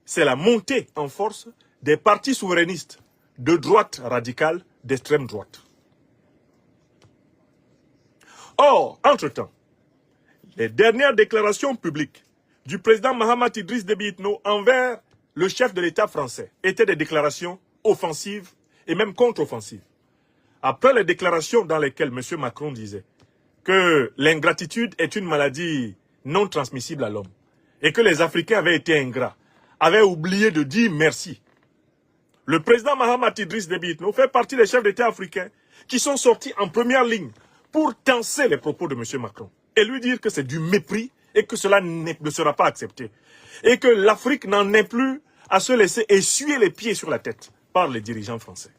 Speaker 1: c'est la montée en force des partis souverainistes de droite radicale, d'extrême droite. Or, entre-temps, les dernières déclarations publiques du président Mahamat Idriss Déby Itno envers le chef de l'État français étaient des déclarations offensives et même contre-offensives. Après les déclarations dans lesquelles M. Macron disait que l'ingratitude est une maladie non transmissible à l'homme et que les Africains avaient été ingrats, avaient oublié de dire merci. Le président Mahamat Idriss Déby Itno fait partie des chefs d'État africains qui sont sortis en première ligne pour tenser les propos de M. Macron et lui dire que c'est du mépris et que cela ne sera pas accepté. Et que l'Afrique n'en est plus à se laisser essuyer les pieds sur la tête par les dirigeants français.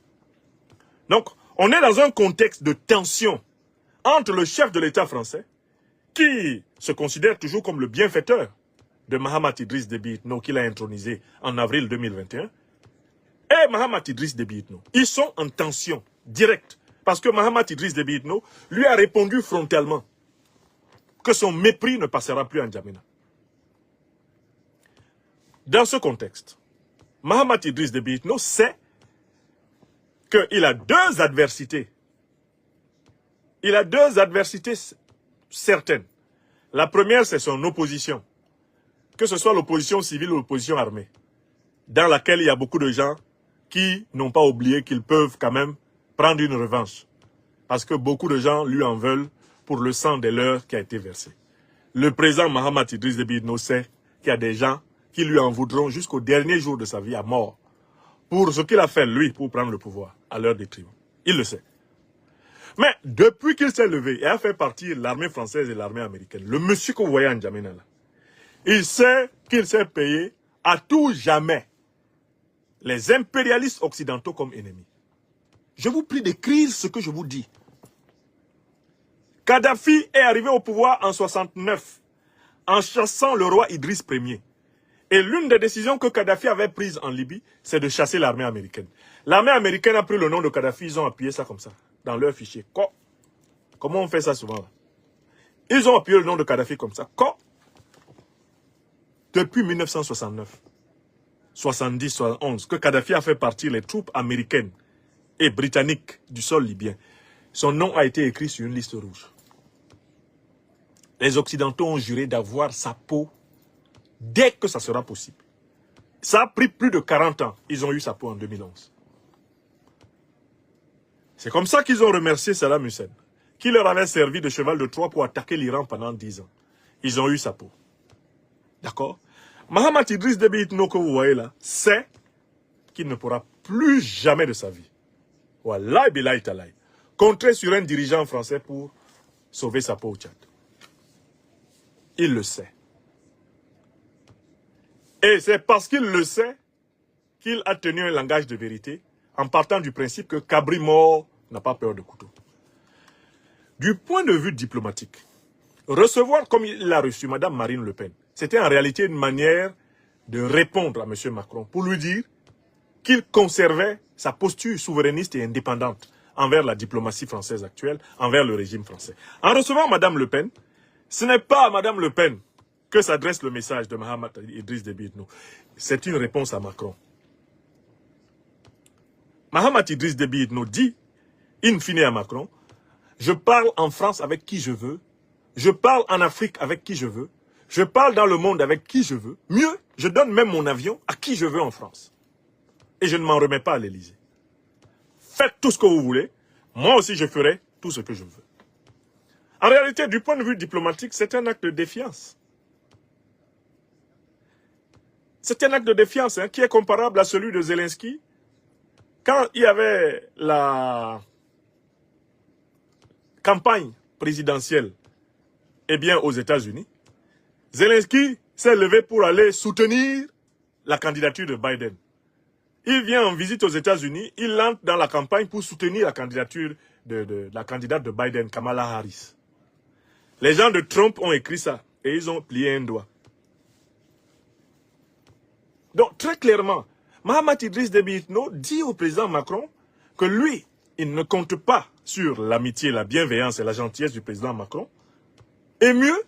Speaker 1: Donc, on est dans un contexte de tension entre le chef de l'État français, qui se considère toujours comme le bienfaiteur de Mahamat Idriss Déby Itno, qu'il a intronisé en avril 2021, et Mahamat Idriss Déby Itno. Ils sont en tension directe, parce que Mahamat Idriss Déby Itno lui a répondu frontalement que son mépris ne passera plus en N'Djamena. Dans ce contexte, Mahamat Idriss Déby Itno sait qu'il a deux adversités. Il a deux adversités certaines. La première, c'est son opposition. Que ce soit l'opposition civile ou l'opposition armée, dans laquelle il y a beaucoup de gens qui n'ont pas oublié qu'ils peuvent quand même prendre une revanche. Parce que beaucoup de gens lui en veulent pour le sang des leurs qui a été versé. Le président Mahamat Idriss Déby Itno sait qu'il y a des gens qui lui en voudront jusqu'au dernier jour de sa vie à mort pour ce qu'il a fait, lui, pour prendre le pouvoir à leur détriment. Il le sait. Mais depuis qu'il s'est levé et a fait partir l'armée française et l'armée américaine, le monsieur que vous voyez en N'Djamena là, il sait qu'il s'est payé à tout jamais les impérialistes occidentaux comme ennemis. Je vous prie d'écrire ce que je vous dis. Kadhafi est arrivé au pouvoir en 1969 en chassant le roi Idriss Ier. Et l'une des décisions que Kadhafi avait prises en Libye, c'est de chasser l'armée américaine. L'armée américaine a pris le nom de Kadhafi, ils ont appuyé ça comme ça, dans leur fichier. Comment on fait ça souvent là? Ils ont appuyé le nom de Kadhafi comme ça. Depuis 1969, 70, 71, que Kadhafi a fait partir les troupes américaines et britanniques du sol libyen. Son nom a été écrit sur une liste rouge. Les Occidentaux ont juré d'avoir sa peau dès que ça sera possible. Ça a pris plus de 40 ans. Ils ont eu sa peau en 2011. C'est comme ça qu'ils ont remercié Saddam Hussein, qui leur avait servi de cheval de Troie pour attaquer l'Iran pendant 10 ans. Ils ont eu sa peau. D'accord? Mahamat Idriss Déby Itno que vous voyez là, sait qu'il ne pourra plus jamais de sa vie, wallahi billahi talahi, compter sur un dirigeant français pour sauver sa peau au Tchad. Il le sait. Et c'est parce qu'il le sait qu'il a tenu un langage de vérité en partant du principe que cabri mort n'a pas peur de couteau. Du point de vue diplomatique, recevoir comme il l'a reçu Mme Marine Le Pen, c'était en réalité une manière de répondre à M. Macron pour lui dire qu'il conservait sa posture souverainiste et indépendante envers la diplomatie française actuelle, envers le régime français. En recevant Mme Le Pen, ce n'est pas à Mme Le Pen que s'adresse le message de Mahamat Idriss Déby Itno. C'est une réponse à Macron. Mahamat Idriss Déby Itno dit, in fine à Macron, je parle en France avec qui je veux, je parle en Afrique avec qui je veux, je parle dans le monde avec qui je veux. Mieux, je donne même mon avion à qui je veux en France. Et je ne m'en remets pas à l'Élysée. Faites tout ce que vous voulez, moi aussi je ferai tout ce que je veux. En réalité, du point de vue diplomatique, c'est un acte de défiance. C'est un acte de défiance qui est comparable à celui de Zelensky quand il y avait la campagne présidentielle aux États-Unis. Zelensky s'est levé pour aller soutenir la candidature de Biden. Il vient en visite aux États-Unis, il entre dans la campagne pour soutenir la candidature de la candidate de Biden, Kamala Harris. Les gens de Trump ont écrit ça et ils ont plié un doigt. Donc, très clairement, Mahamat Idriss Déby Itno dit au président Macron que lui, il ne compte pas sur l'amitié, la bienveillance et la gentillesse du président Macron. Et mieux,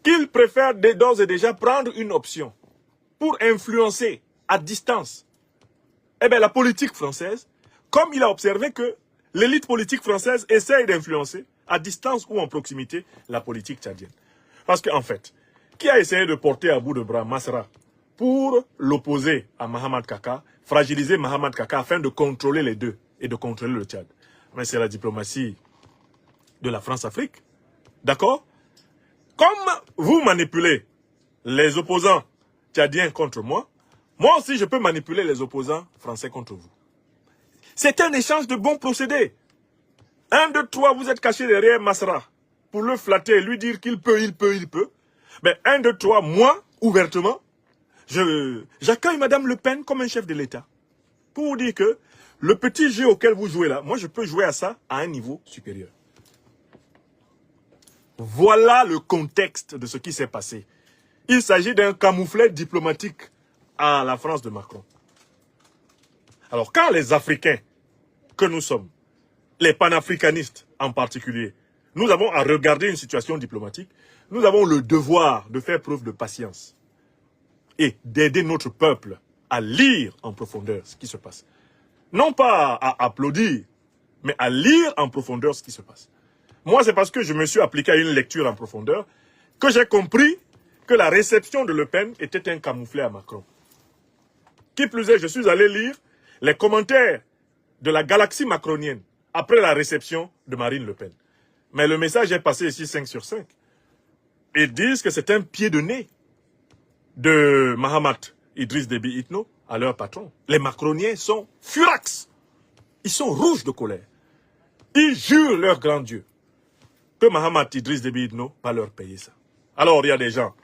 Speaker 1: qu'il préfère d'ores et déjà prendre une option pour influencer à distance la politique française, comme il a observé que l'élite politique française essaye d'influencer à distance ou en proximité la politique tchadienne. Parce qu'en fait, qui a essayé de porter à bout de bras Masra pour l'opposer à Mahamat Kaka, fragiliser Mahamat Kaka afin de contrôler les deux et de contrôler le Tchad? Mais c'est la diplomatie de la France-Afrique. D'accord? Comme vous manipulez les opposants tchadiens contre moi, moi aussi je peux manipuler les opposants français contre vous. C'est un échange de bons procédés. 1, 2, 3, vous êtes caché derrière Masra pour le flatter et lui dire qu'il peut. Mais 1, 2, 3, moi, ouvertement, j'accueille Madame Le Pen comme un chef de l'État. Pour vous dire que le petit jeu auquel vous jouez là, moi je peux jouer à ça à un niveau supérieur. Voilà le contexte de ce qui s'est passé. Il s'agit d'un camouflet diplomatique à la France de Macron. Alors quand les Africains que nous sommes, les panafricanistes en particulier, nous avons à regarder une situation diplomatique, nous avons le devoir de faire preuve de patience et d'aider notre peuple à lire en profondeur ce qui se passe. Non pas à applaudir, mais à lire en profondeur ce qui se passe. Moi, c'est parce que je me suis appliqué à une lecture en profondeur que j'ai compris que la réception de Le Pen était un camouflet à Macron. Qui plus est, je suis allé lire les commentaires de la galaxie macronienne après la réception de Marine Le Pen. Mais le message est passé ici 5 sur 5. Ils disent que c'est un pied de nez de Mahamat Idriss Déby Itno à leur patron. Les macroniens sont furax. Ils sont rouges de colère. Ils jurent leur grand Dieu que Mahamat Idriss Déby Itno va leur payer ça. Alors, il y a des gens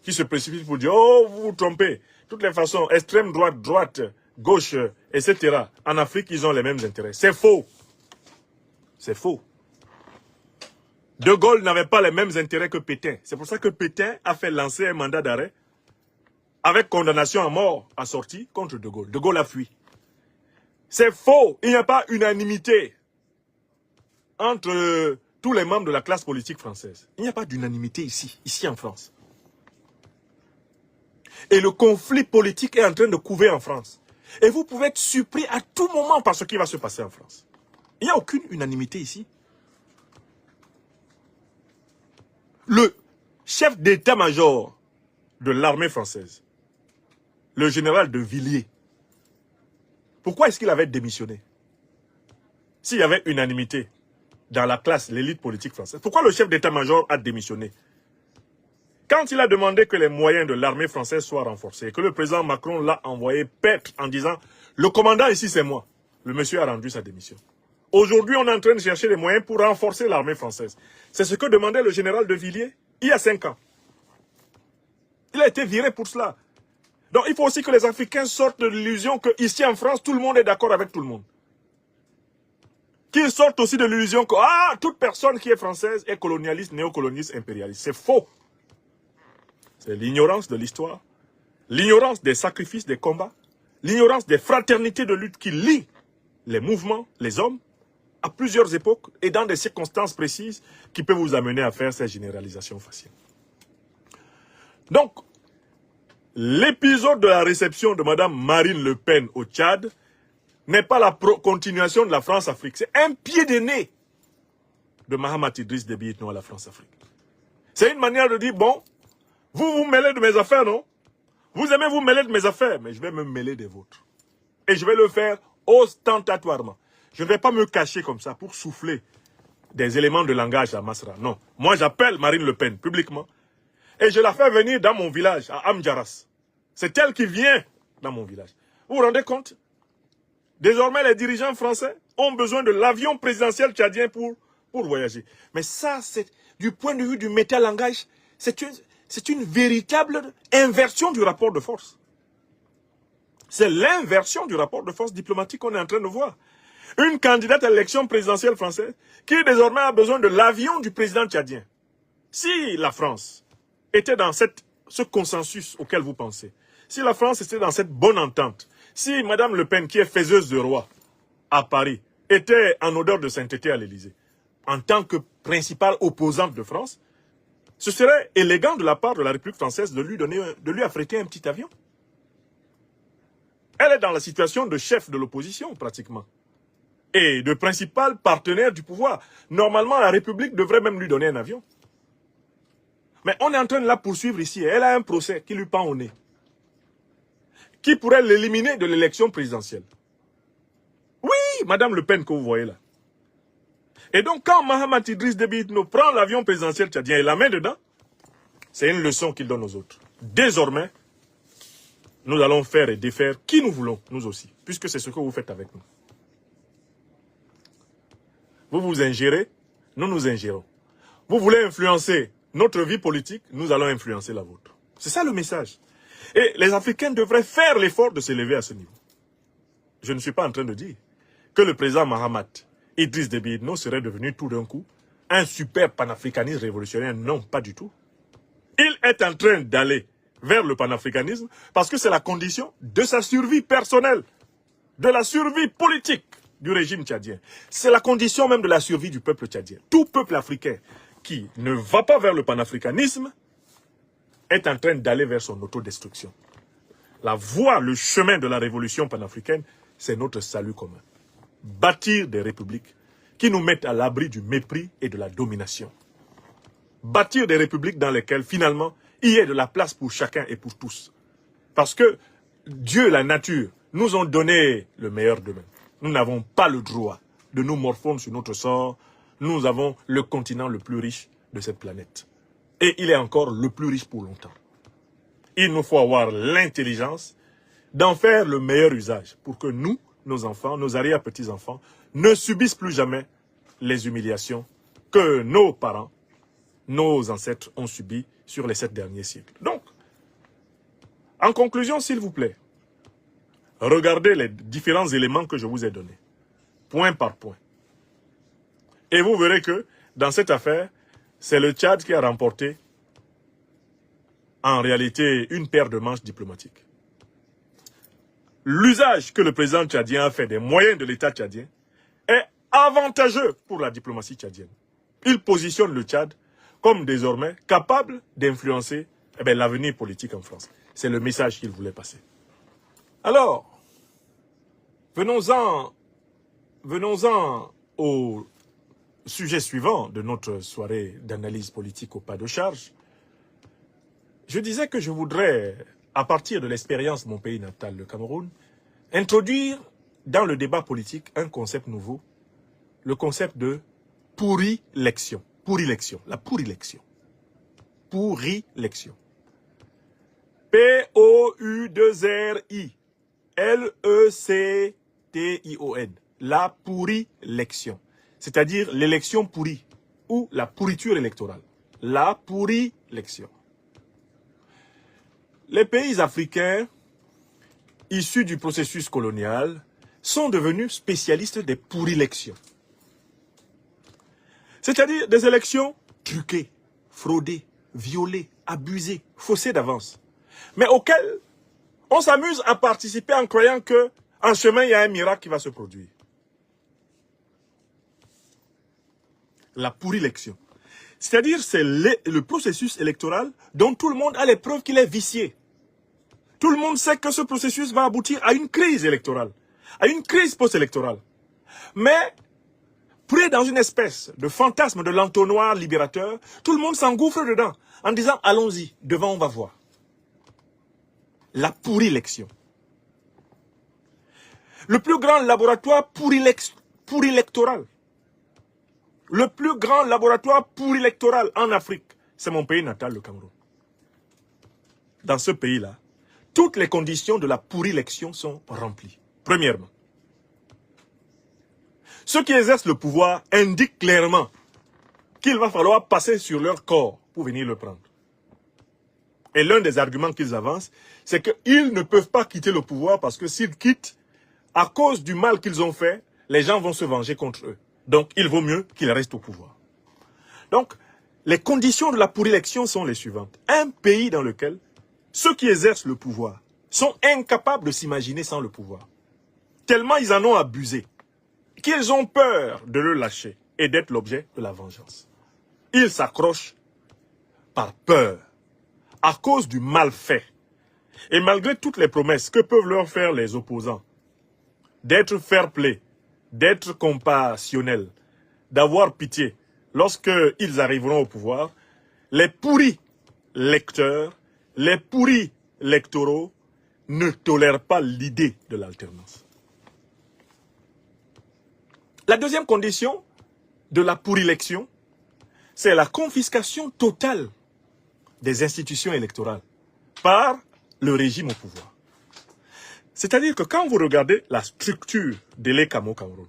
Speaker 1: qui se précipitent pour dire « Oh, vous vous trompez. De toutes les façons, extrême droite, droite, gauche, etc. En Afrique, ils ont les mêmes intérêts. » C'est faux. C'est faux. De Gaulle n'avait pas les mêmes intérêts que Pétain. C'est pour ça que Pétain a fait lancer un mandat d'arrêt avec condamnation à mort assortie contre De Gaulle. De Gaulle a fui. C'est faux. Il n'y a pas unanimité entre tous les membres de la classe politique française. Il n'y a pas d'unanimité ici en France. Et le conflit politique est en train de couver en France. Et vous pouvez être surpris à tout moment par ce qui va se passer en France. Il n'y a aucune unanimité ici. Le chef d'état-major de l'armée française, le général de Villiers, pourquoi est-ce qu'il avait démissionné? S'il y avait unanimité dans la classe, l'élite politique française, pourquoi le chef d'état-major a démissionné? Quand il a demandé que les moyens de l'armée française soient renforcés, que le président Macron l'a envoyé paître en disant « Le commandant ici, c'est moi », le monsieur a rendu sa démission. Aujourd'hui, on est en train de chercher les moyens pour renforcer l'armée française. C'est ce que demandait le général de Villiers il y a 5 ans. Il a été viré pour cela. Donc, il faut aussi que les Africains sortent de l'illusion qu'ici en France, tout le monde est d'accord avec tout le monde. Qu'ils sortent aussi de l'illusion que toute personne qui est française est colonialiste, néocolonialiste, impérialiste. C'est faux. C'est l'ignorance de l'histoire, l'ignorance des sacrifices, des combats, l'ignorance des fraternités de lutte qui lient les mouvements, les hommes, à plusieurs époques et dans des circonstances précises qui peuvent vous amener à faire ces généralisations faciles. Donc, l'épisode de la réception de Mme Marine Le Pen au Tchad n'est pas la continuation de la France-Afrique. C'est un pied de nez de Mahamat Idriss Déby Itno à la France-Afrique. C'est une manière de dire, bon, vous vous mêlez de mes affaires, non? Vous aimez vous mêler de mes affaires, mais je vais me mêler des vôtres. Et je vais le faire ostentatoirement. Je ne vais pas me cacher comme ça pour souffler des éléments de langage à Masra. Non. Moi, j'appelle Marine Le Pen publiquement et je la fais venir dans mon village, à Amdjaras. C'est elle qui vient dans mon village. Vous vous rendez compte? Désormais, les dirigeants français ont besoin de l'avion présidentiel tchadien pour voyager. Mais ça, c'est du point de vue du métalangage, c'est une véritable inversion du rapport de force. C'est l'inversion du rapport de force diplomatique qu'on est en train de voir. Une candidate à l'élection présidentielle française qui désormais a besoin de l'avion du président tchadien. Si la France était dans ce consensus auquel vous pensez, si la France était dans cette bonne entente, si Mme Le Pen, qui est faiseuse de roi à Paris, était en odeur de sainteté à l'Élysée, en tant que principale opposante de France, ce serait élégant de la part de la République française de lui affréter un petit avion. Elle est dans la situation de chef de l'opposition, pratiquement. Et de principal partenaire du pouvoir. Normalement, la République devrait même lui donner un avion. Mais on est en train de la poursuivre ici. Elle a un procès qui lui pend au nez. Qui pourrait l'éliminer de l'élection présidentielle. Oui, Madame Le Pen que vous voyez là. Et donc, quand Mahamat Idriss Déby Itno prend l'avion présidentiel tchadien et la met dedans, c'est une leçon qu'il donne aux autres. Désormais, nous allons faire et défaire qui nous voulons, nous aussi, puisque c'est ce que vous faites avec nous. Vous vous ingérez, nous nous ingérons. Vous voulez influencer notre vie politique, nous allons influencer la vôtre. C'est ça le message. Et les Africains devraient faire l'effort de s'élever à ce niveau. Je ne suis pas en train de dire que le président Mahamat Idriss Déby Itno serait devenu tout d'un coup un super panafricaniste révolutionnaire. Non, pas du tout. Il est en train d'aller vers le panafricanisme parce que c'est la condition de sa survie personnelle, de la survie politique du régime tchadien. C'est la condition même de la survie du peuple tchadien. Tout peuple africain qui ne va pas vers le panafricanisme est en train d'aller vers son autodestruction. La voie, le chemin de la révolution panafricaine, c'est notre salut commun. Bâtir des républiques qui nous mettent à l'abri du mépris et de la domination. Bâtir des républiques dans lesquelles, finalement, il y ait de la place pour chacun et pour tous. Parce que Dieu, la nature, nous ont donné le meilleur d'eux-mêmes. Nous n'avons pas le droit de nous morfondre sur notre sort. Nous avons le continent le plus riche de cette planète. Et il est encore le plus riche pour longtemps. Il nous faut avoir l'intelligence d'en faire le meilleur usage pour que nous, nos enfants, nos arrière-petits-enfants, ne subissent plus jamais les humiliations que nos parents, nos ancêtres ont subies sur les 7 derniers siècles. Donc, en conclusion, s'il vous plaît, regardez les différents éléments que je vous ai donnés, point par point. Et vous verrez que, dans cette affaire, c'est le Tchad qui a remporté, en réalité, une paire de manches diplomatiques. L'usage que le président tchadien a fait des moyens de l'État tchadien est avantageux pour la diplomatie tchadienne. Il positionne le Tchad comme désormais capable d'influencer l'avenir politique en France. C'est le message qu'il voulait passer. Alors, venons-en au sujet suivant de notre soirée d'analyse politique au pas de charge. Je disais que je voudrais, à partir de l'expérience de mon pays natal, le Cameroun, introduire dans le débat politique un concept nouveau, le concept de pourri-lection. Pourri-lection, la pourri-lection. Pourri-lection. P-O-U-2-R-I. L-E-C-T-I-O-N. La pourri-lection. C'est-à-dire l'élection pourrie ou la pourriture électorale. La pourri-lection. Les pays africains issus du processus colonial sont devenus spécialistes des pourri-lections. C'est-à-dire des élections truquées, fraudées, violées, abusées, faussées d'avance. Mais auxquelles on s'amuse à participer en croyant qu'en chemin, il y a un miracle qui va se produire. La pourri-lection. C'est-à-dire c'est le processus électoral dont tout le monde a les preuves qu'il est vicié. Tout le monde sait que ce processus va aboutir à une crise électorale. à une crise post-électorale. Mais, pris dans une espèce de fantasme de l'entonnoir libérateur, tout le monde s'engouffre dedans, en disant, allons-y, devant on va voir. La pourri-élection. Le plus grand laboratoire pourri-électoral. Le plus grand laboratoire pourri-électoral en Afrique, c'est mon pays natal, le Cameroun. Dans ce pays-là, toutes les conditions de la pourri-élection sont remplies. Premièrement, ceux qui exercent le pouvoir indiquent clairement qu'il va falloir passer sur leur corps pour venir le prendre. Et l'un des arguments qu'ils avancent, c'est qu'ils ne peuvent pas quitter le pouvoir parce que s'ils quittent, à cause du mal qu'ils ont fait, les gens vont se venger contre eux. Donc, il vaut mieux qu'ils restent au pouvoir. Donc, les conditions de la pourri-élection sont les suivantes. Un pays dans lequel ceux qui exercent le pouvoir sont incapables de s'imaginer sans le pouvoir. Tellement ils en ont abusé, qu'ils ont peur de le lâcher et d'être l'objet de la vengeance. Ils s'accrochent par peur, à cause du mal fait. Et malgré toutes les promesses que peuvent leur faire les opposants, d'être fair-play, d'être compassionnels, d'avoir pitié lorsqu'ils arriveront au pouvoir, les pourris lecteurs, les pourris électoraux ne tolèrent pas l'idée de l'alternance. La deuxième condition de la pourri-élection, c'est la confiscation totale des institutions électorales par le régime au pouvoir. C'est-à-dire que quand vous regardez la structure de l'ECAM au Cameroun,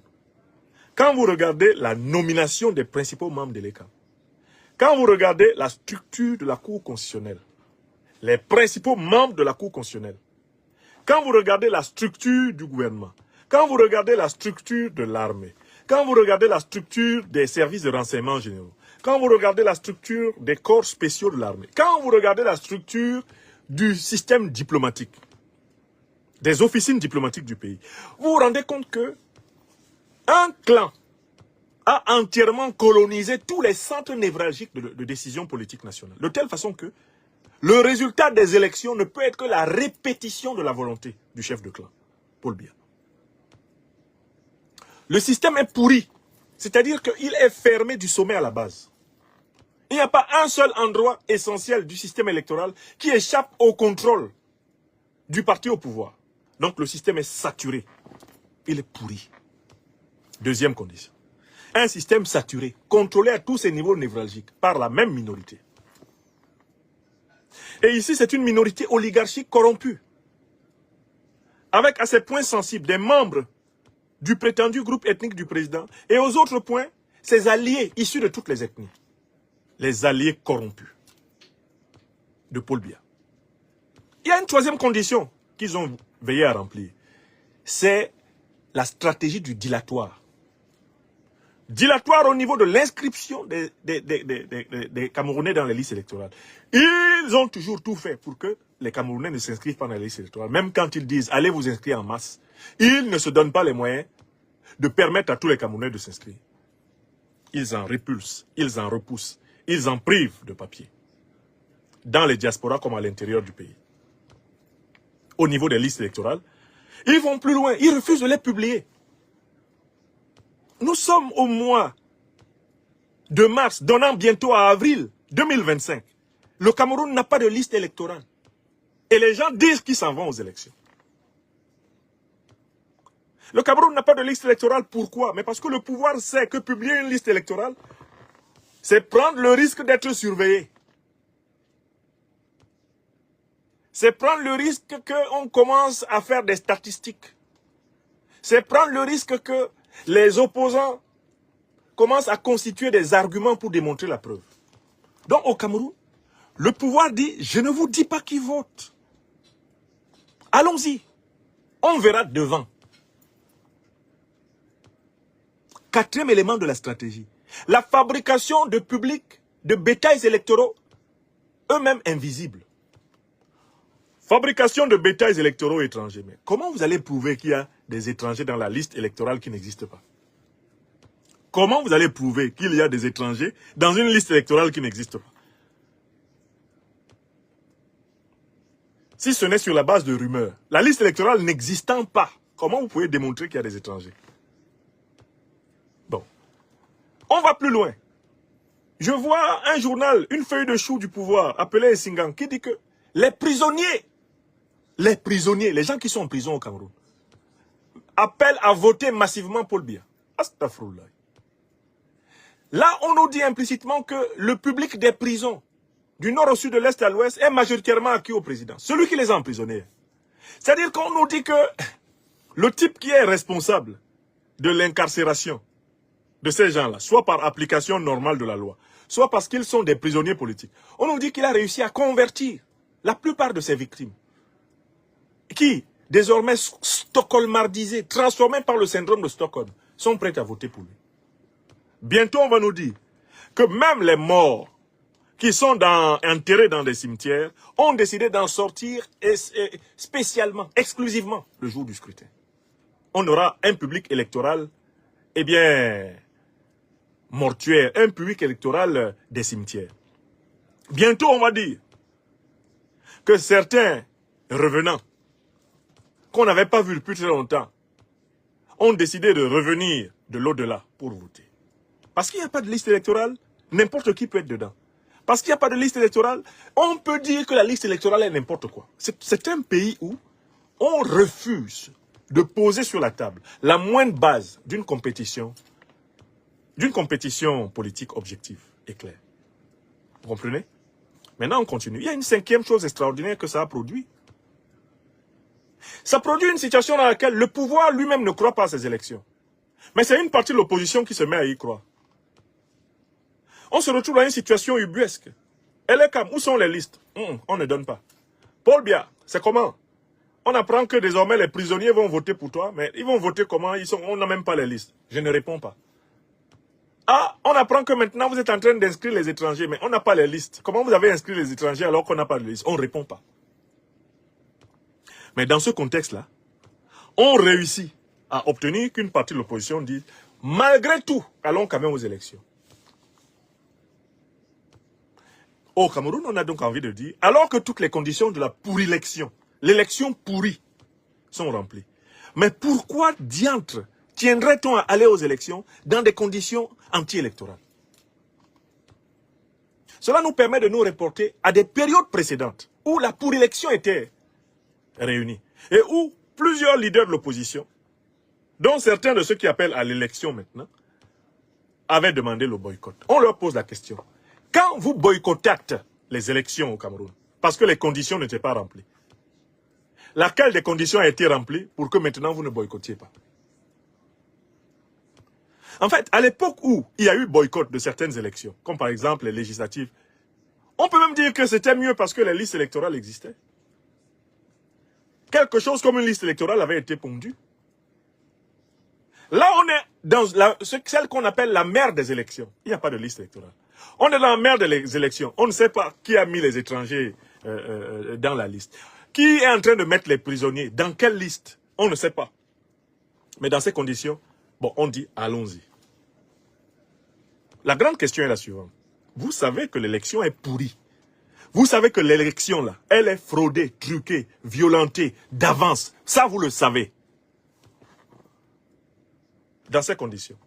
Speaker 1: quand vous regardez la nomination des principaux membres de l'ECAM, quand vous regardez la structure de la Cour constitutionnelle, les principaux membres de la Cour constitutionnelle, quand vous regardez la structure du gouvernement, quand vous regardez la structure de l'armée, quand vous regardez la structure des services de renseignement généraux, quand vous regardez la structure des corps spéciaux de l'armée, quand vous regardez la structure du système diplomatique, des officines diplomatiques du pays, vous vous rendez compte que un clan a entièrement colonisé tous les centres névralgiques de décision politique nationale. De telle façon que le résultat des élections ne peut être que la répétition de la volonté du chef de clan, Paul Biya. Le système est pourri, c'est-à-dire qu'il est fermé du sommet à la base. Il n'y a pas un seul endroit essentiel du système électoral qui échappe au contrôle du parti au pouvoir. Donc le système est saturé, il est pourri. Deuxième condition. Un système saturé, contrôlé à tous ses niveaux névralgiques par la même minorité. Et ici, c'est une minorité oligarchique corrompue. Avec à ces points sensibles des membres du prétendu groupe ethnique du président et aux autres points, ses alliés issus de toutes les ethnies. Les alliés corrompus de Paul Biya. Il y a une troisième condition qu'ils ont veillé à remplir. C'est la stratégie du dilatoire. Dilatoire au niveau de l'inscription des Camerounais dans les listes électorales. Ils ont toujours tout fait pour que les Camerounais ne s'inscrivent pas dans les listes électorales. Même quand ils disent « allez vous inscrire en masse », ils ne se donnent pas les moyens de permettre à tous les Camerounais de s'inscrire. Ils en repulsent, ils en repoussent, ils en privent de papier. Dans les diasporas comme à l'intérieur du pays. Au niveau des listes électorales, ils vont plus loin, ils refusent de les publier. Nous sommes au mois de mars, donnant bientôt à avril 2025. Le Cameroun n'a pas de liste électorale. Et les gens disent qu'ils s'en vont aux élections. Le Cameroun n'a pas de liste électorale, pourquoi? Mais parce que le pouvoir sait que publier une liste électorale, c'est prendre le risque d'être surveillé. C'est prendre le risque qu'on commence à faire des statistiques. C'est prendre le risque que les opposants commencent à constituer des arguments pour démontrer la preuve. Donc au Cameroun, le pouvoir dit, je ne vous dis pas qui vote. Allons-y, on verra devant. Quatrième élément de la stratégie, la fabrication de publics, de bétails électoraux, eux-mêmes invisibles. Fabrication de bétails électoraux étrangers. Mais comment vous allez prouver qu'il y a des étrangers dans la liste électorale qui n'existe pas? Comment vous allez prouver qu'il y a des étrangers dans une liste électorale qui n'existe pas? Si ce n'est sur la base de rumeurs, la liste électorale n'existant pas, Comment vous pouvez démontrer qu'il y a des étrangers? Bon. On va plus loin. Je vois un journal, une feuille de chou du pouvoir, appelée Essingang, qui dit que les prisonniers, les gens qui sont en prison au Cameroun, appellent à voter massivement Paul Biya. Astaghfirullah. Là, on nous dit implicitement que le public des prisons, du nord au sud, de l'est à l'ouest, est majoritairement acquis au président. Celui qui les a emprisonnés. C'est-à-dire qu'on nous dit que le type qui est responsable de l'incarcération de ces gens-là, soit par application normale de la loi, soit parce qu'ils sont des prisonniers politiques, on nous dit qu'il a réussi à convertir la plupart de ses victimes, qui, désormais stockholmardisés, transformés par le syndrome de Stockholm, sont prêts à voter pour lui. Bientôt, on va nous dire que même les morts qui sont enterrés dans des cimetières ont décidé d'en sortir spécialement, exclusivement, le jour du scrutin. On aura un public électoral, eh bien, mortuaire, un public électoral des cimetières. Bientôt, on va dire que certains revenants, qu'on n'avait pas vus depuis très longtemps, ont décidé de revenir de l'au-delà pour voter. Parce qu'il n'y a pas de liste électorale, n'importe qui peut être dedans. Parce qu'il n'y a pas de liste électorale, on peut dire que la liste électorale est n'importe quoi. C'est un pays où on refuse de poser sur la table la moindre base d'une compétition politique objective et claire. Vous comprenez? Maintenant, on continue. Il y a une cinquième chose extraordinaire que ça a produit. Ça produit une situation dans laquelle le pouvoir lui-même ne croit pas à ces élections. Mais c'est une partie de l'opposition qui se met à y croire. On se retrouve dans une situation ubuesque. Et les CAM, où sont les listes? On ne donne pas. Paul Biya, c'est comment? On apprend que désormais les prisonniers vont voter pour toi, mais ils vont voter comment? On n'a même pas les listes. Je ne réponds pas. Ah, on apprend que maintenant vous êtes en train d'inscrire les étrangers, mais on n'a pas les listes. Comment vous avez inscrit les étrangers alors qu'on n'a pas de liste? On ne répond pas. Mais dans ce contexte-là, on réussit à obtenir qu'une partie de l'opposition dise « Malgré tout, allons quand même aux élections ». Au Cameroun, on a donc envie de dire, alors que toutes les conditions de la pourrilection, l'élection pourrie, sont remplies, mais pourquoi diantre tiendrait-on à aller aux élections dans des conditions anti-électorales? Cela nous permet de nous reporter à des périodes précédentes où la pourrilection était réunie et où plusieurs leaders de l'opposition, dont certains de ceux qui appellent à l'élection maintenant, avaient demandé le boycott. On leur pose la question. Quand vous boycottez les élections au Cameroun, parce que les conditions n'étaient pas remplies, laquelle des conditions a été remplie pour que maintenant vous ne boycottiez pas? En fait, à l'époque où il y a eu boycott de certaines élections, comme par exemple les législatives, on peut même dire que c'était mieux parce que les listes électorales existaient. Quelque chose comme une liste électorale avait été pondue. Là, on est dans celle qu'on appelle la mer des élections. Il n'y a pas de liste électorale. On est dans la mer des élections. On ne sait pas qui a mis les étrangers dans la liste. Qui est en train de mettre les prisonniers? Dans quelle liste? On ne sait pas. Mais dans ces conditions, bon, on dit allons-y. La grande question est la suivante. Vous savez que l'élection est pourrie. Vous savez que l'élection, là, elle est fraudée, truquée, violentée, d'avance. Ça, vous le savez. Dans ces conditions,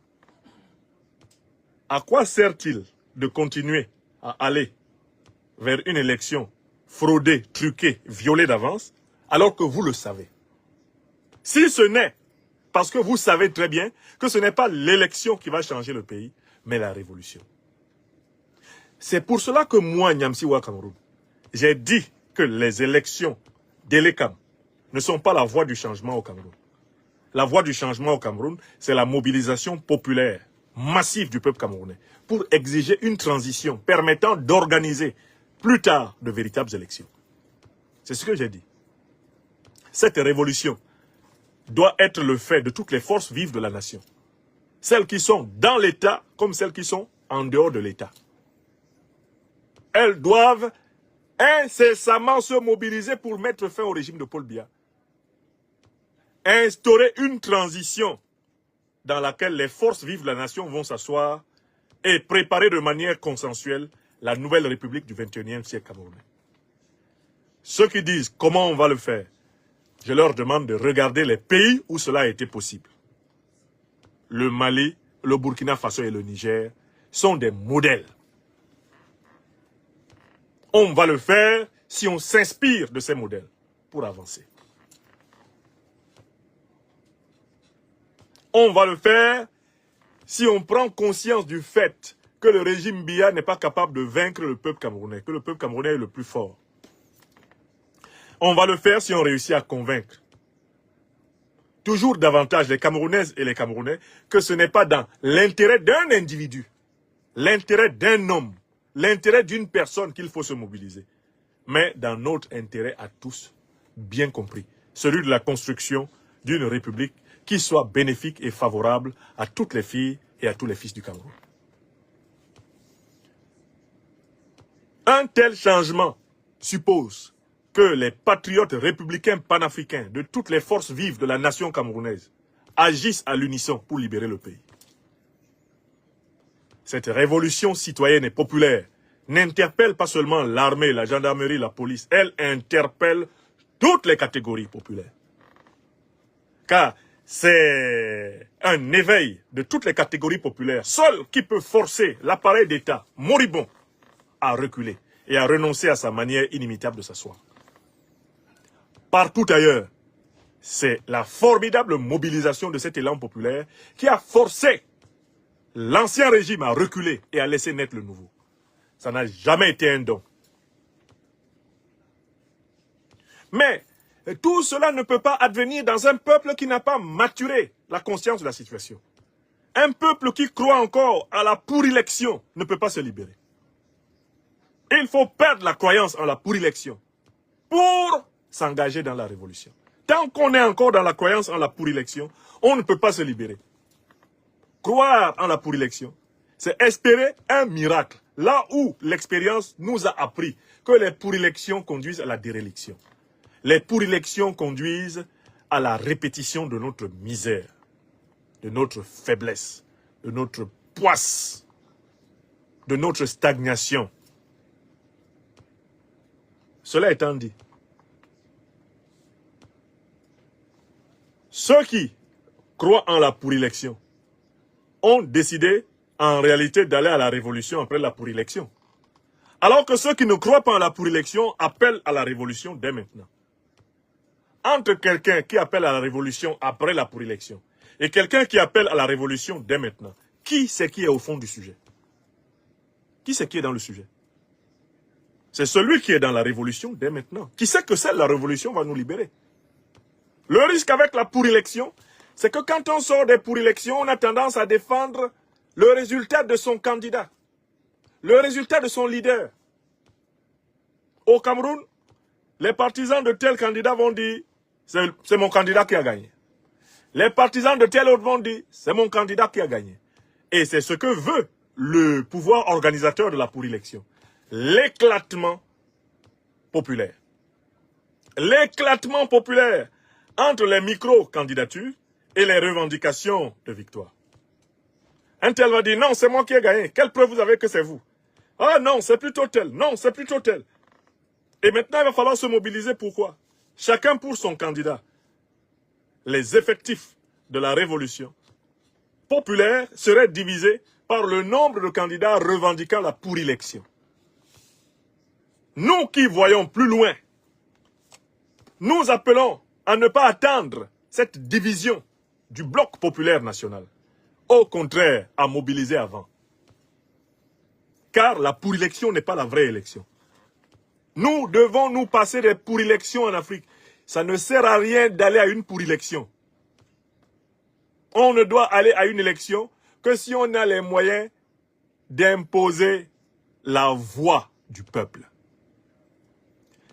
Speaker 1: à quoi sert-il de continuer à aller vers une élection fraudée, truquée, violée d'avance, alors que vous le savez? Si ce n'est parce que vous savez très bien que ce n'est pas l'élection qui va changer le pays, mais la révolution. C'est pour cela que moi, Nyamsiwa Cameroun, j'ai dit que les élections d'Elekam ne sont pas la voie du changement au Cameroun. La voie du changement au Cameroun, c'est la mobilisation populaire massive du peuple camerounais pour exiger une transition permettant d'organiser plus tard de véritables élections. C'est ce que j'ai dit. Cette révolution doit être le fait de toutes les forces vives de la nation. Celles qui sont dans l'État comme celles qui sont en dehors de l'État. Elles doivent incessamment se mobiliser pour mettre fin au régime de Paul Biya. Instaurer une transition dans laquelle les forces vives de la nation vont s'asseoir et préparer de manière consensuelle la nouvelle république du 21e siècle camerounais. Ceux qui disent comment on va le faire, je leur demande de regarder les pays où cela a été possible. Le Mali, le Burkina Faso et le Niger sont des modèles. On va le faire si on s'inspire de ces modèles pour avancer. On va le faire si on prend conscience du fait que le régime Biya n'est pas capable de vaincre le peuple camerounais, que le peuple camerounais est le plus fort. On va le faire si on réussit à convaincre toujours davantage les Camerounaises et les Camerounais que ce n'est pas dans l'intérêt d'un individu, l'intérêt d'un homme, l'intérêt d'une personne qu'il faut se mobiliser, mais dans notre intérêt à tous, bien compris, celui de la construction d'une république qui soit bénéfique et favorable à toutes les filles et à tous les fils du Cameroun. Un tel changement suppose que les patriotes républicains panafricains de toutes les forces vives de la nation camerounaise agissent à l'unisson pour libérer le pays. Cette révolution citoyenne et populaire n'interpelle pas seulement l'armée, la gendarmerie, la police, elle interpelle toutes les catégories populaires. Car c'est un éveil de toutes les catégories populaires, seul qui peut forcer l'appareil d'État moribond à reculer et à renoncer à sa manière inimitable de s'asseoir. Partout ailleurs, c'est la formidable mobilisation de cet élan populaire qui a forcé l'ancien régime à reculer et à laisser naître le nouveau. Ça n'a jamais été un don. Mais tout cela ne peut pas advenir dans un peuple qui n'a pas maturé la conscience de la situation. Un peuple qui croit encore à la pourrilection ne peut pas se libérer. Il faut perdre la croyance en la pourrilection pour s'engager dans la révolution. Tant qu'on est encore dans la croyance en la pourrilection, on ne peut pas se libérer. Croire en la pourrilection, c'est espérer un miracle, là où l'expérience nous a appris que les pourrilections conduisent à la déréliction. Les pourrilections conduisent à la répétition de notre misère, de notre faiblesse, de notre poisse, de notre stagnation. Cela étant dit, ceux qui croient en la pourrilection ont décidé en réalité d'aller à la révolution après la pourrilection. Alors que ceux qui ne croient pas en la pourrilection appellent à la révolution dès maintenant. Entre quelqu'un qui appelle à la révolution après la pourrilection et quelqu'un qui appelle à la révolution dès maintenant, qui c'est qui est au fond du sujet? Qui c'est qui est dans le sujet? C'est celui qui est dans la révolution dès maintenant. Qui sait que la révolution va nous libérer? Le risque avec la pourrilection, c'est que quand on sort des pourrilections, on a tendance à défendre le résultat de son candidat, le résultat de son leader. Au Cameroun, les partisans de tel candidat vont dire « c'est mon candidat qui a gagné ». Les partisans de tel autre vont dire « c'est mon candidat qui a gagné ». Et c'est ce que veut le pouvoir organisateur de la pourrilection. L'éclatement populaire. L'éclatement populaire entre les micro-candidatures et les revendications de victoire. Un tel va dire, non, c'est moi qui ai gagné. Quelle preuve vous avez que c'est vous? Ah non, c'est plutôt tel. Non, c'est plutôt tel. Et maintenant, il va falloir se mobiliser. Pourquoi? Chacun pour son candidat. Les effectifs de la révolution populaire seraient divisés par le nombre de candidats revendiquant la pourrilection. Nous qui voyons plus loin, nous appelons à ne pas attendre cette division du bloc populaire national. Au contraire, à mobiliser avant. Car la pourrilection n'est pas la vraie élection. Nous devons nous passer des pourrilections en Afrique. Ça ne sert à rien d'aller à une pourrilection. On ne doit aller à une élection que si on a les moyens d'imposer la voix du peuple.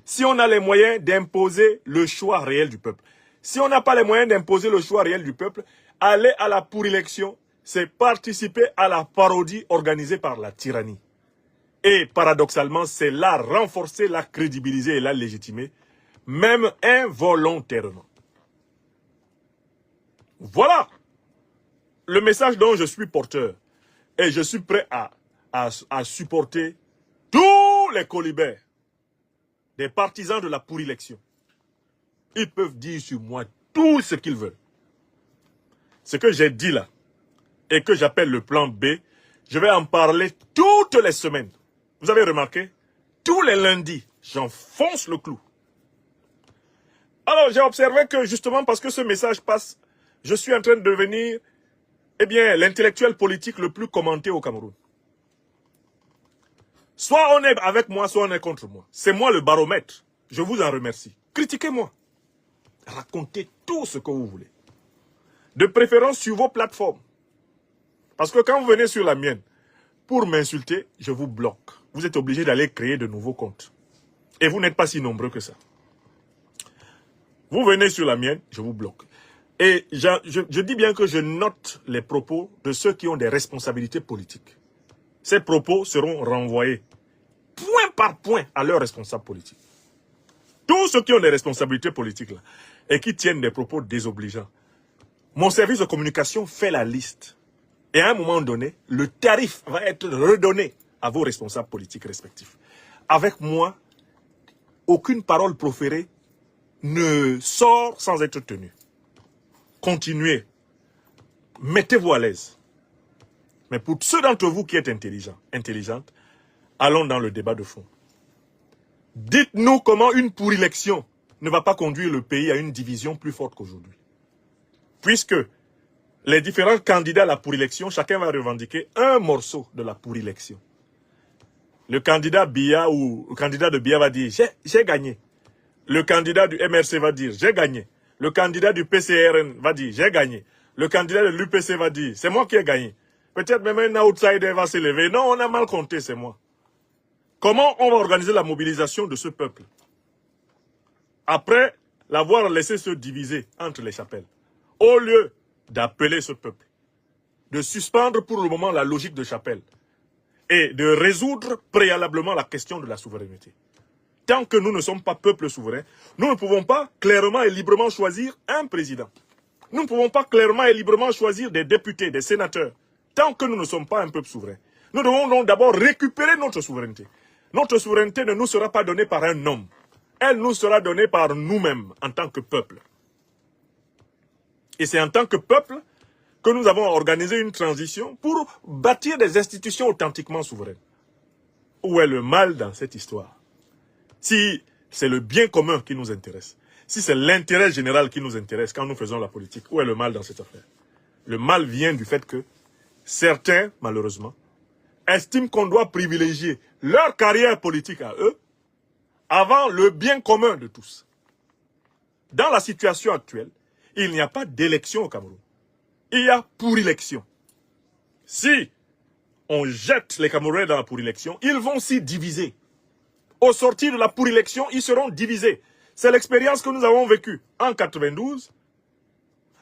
Speaker 1: Si on a les moyens d'imposer le choix réel du peuple. Si on n'a pas les moyens d'imposer le choix réel du peuple, aller à la pourrilection, c'est participer à la parodie organisée par la tyrannie. Et paradoxalement, c'est la renforcer, la crédibiliser et la légitimer, même involontairement. Voilà le message dont je suis porteur. Et je suis prêt à supporter tous les colibets des partisans de la pourrilection. Ils peuvent dire sur moi tout ce qu'ils veulent. Ce que j'ai dit là, et que j'appelle le plan B, je vais en parler toutes les semaines. Vous avez remarqué? Tous les lundis, j'enfonce le clou. Alors, j'ai observé que justement parce que ce message passe, je suis en train de devenir, eh bien, l'intellectuel politique le plus commenté au Cameroun. Soit on est avec moi, soit on est contre moi. C'est moi le baromètre. Je vous en remercie. Critiquez-moi. Racontez tout ce que vous voulez. De préférence sur vos plateformes. Parce que quand vous venez sur la mienne, pour m'insulter, je vous bloque. Vous êtes obligé d'aller créer de nouveaux comptes. Et vous n'êtes pas si nombreux que ça. Vous venez sur la mienne, je vous bloque. Et je dis bien que je note les propos de ceux qui ont des responsabilités politiques. Ces propos seront renvoyés point par point à leurs responsables politiques. Tous ceux qui ont des responsabilités politiques là, et qui tiennent des propos désobligeants. Mon service de communication fait la liste. Et à un moment donné, le tarif va être redonné à vos responsables politiques respectifs. Avec moi, aucune parole proférée ne sort sans être tenue. Continuez. Mettez-vous à l'aise. Mais pour ceux d'entre vous qui êtes intelligentes, allons dans le débat de fond. Dites-nous comment une pourrilection ne va pas conduire le pays à une division plus forte qu'aujourd'hui. Puisque les différents candidats à la pourrilection, chacun va revendiquer un morceau de la pourrilection. Le candidat Biya ou le candidat de Biya va dire « j'ai gagné ». Le candidat du MRC va dire « j'ai gagné ». Le candidat du PCRN va dire « j'ai gagné ». Le candidat de l'UPC va dire « c'est moi qui ai gagné ». Peut-être même un outsider va s'élever. Non, on a mal compté, c'est moi. Comment on va organiser la mobilisation de ce peuple? Après l'avoir laissé se diviser entre les chapelles. Au lieu d'appeler ce peuple, de suspendre pour le moment la logique de chapelle et de résoudre préalablement la question de la souveraineté. Tant que nous ne sommes pas peuple souverain, nous ne pouvons pas clairement et librement choisir un président. Nous ne pouvons pas clairement et librement choisir des députés, des sénateurs, tant que nous ne sommes pas un peuple souverain. Nous devons donc d'abord récupérer notre souveraineté. Notre souveraineté ne nous sera pas donnée par un homme. Elle nous sera donnée par nous-mêmes en tant que peuple. Et c'est en tant que peuple que nous avons organisé une transition pour bâtir des institutions authentiquement souveraines. Où est le mal dans cette histoire? Si c'est le bien commun qui nous intéresse, si c'est l'intérêt général qui nous intéresse quand nous faisons la politique, où est le mal dans cette affaire? Le mal vient du fait que certains, malheureusement, estiment qu'on doit privilégier leur carrière politique à eux avant le bien commun de tous. Dans la situation actuelle, il n'y a pas d'élection au Cameroun. Il y a pourrilection. Si on jette les Camerounais dans la pourrilection, ils vont s'y diviser. Au sortir de la pourrilection, ils seront divisés. C'est l'expérience que nous avons vécue en 92.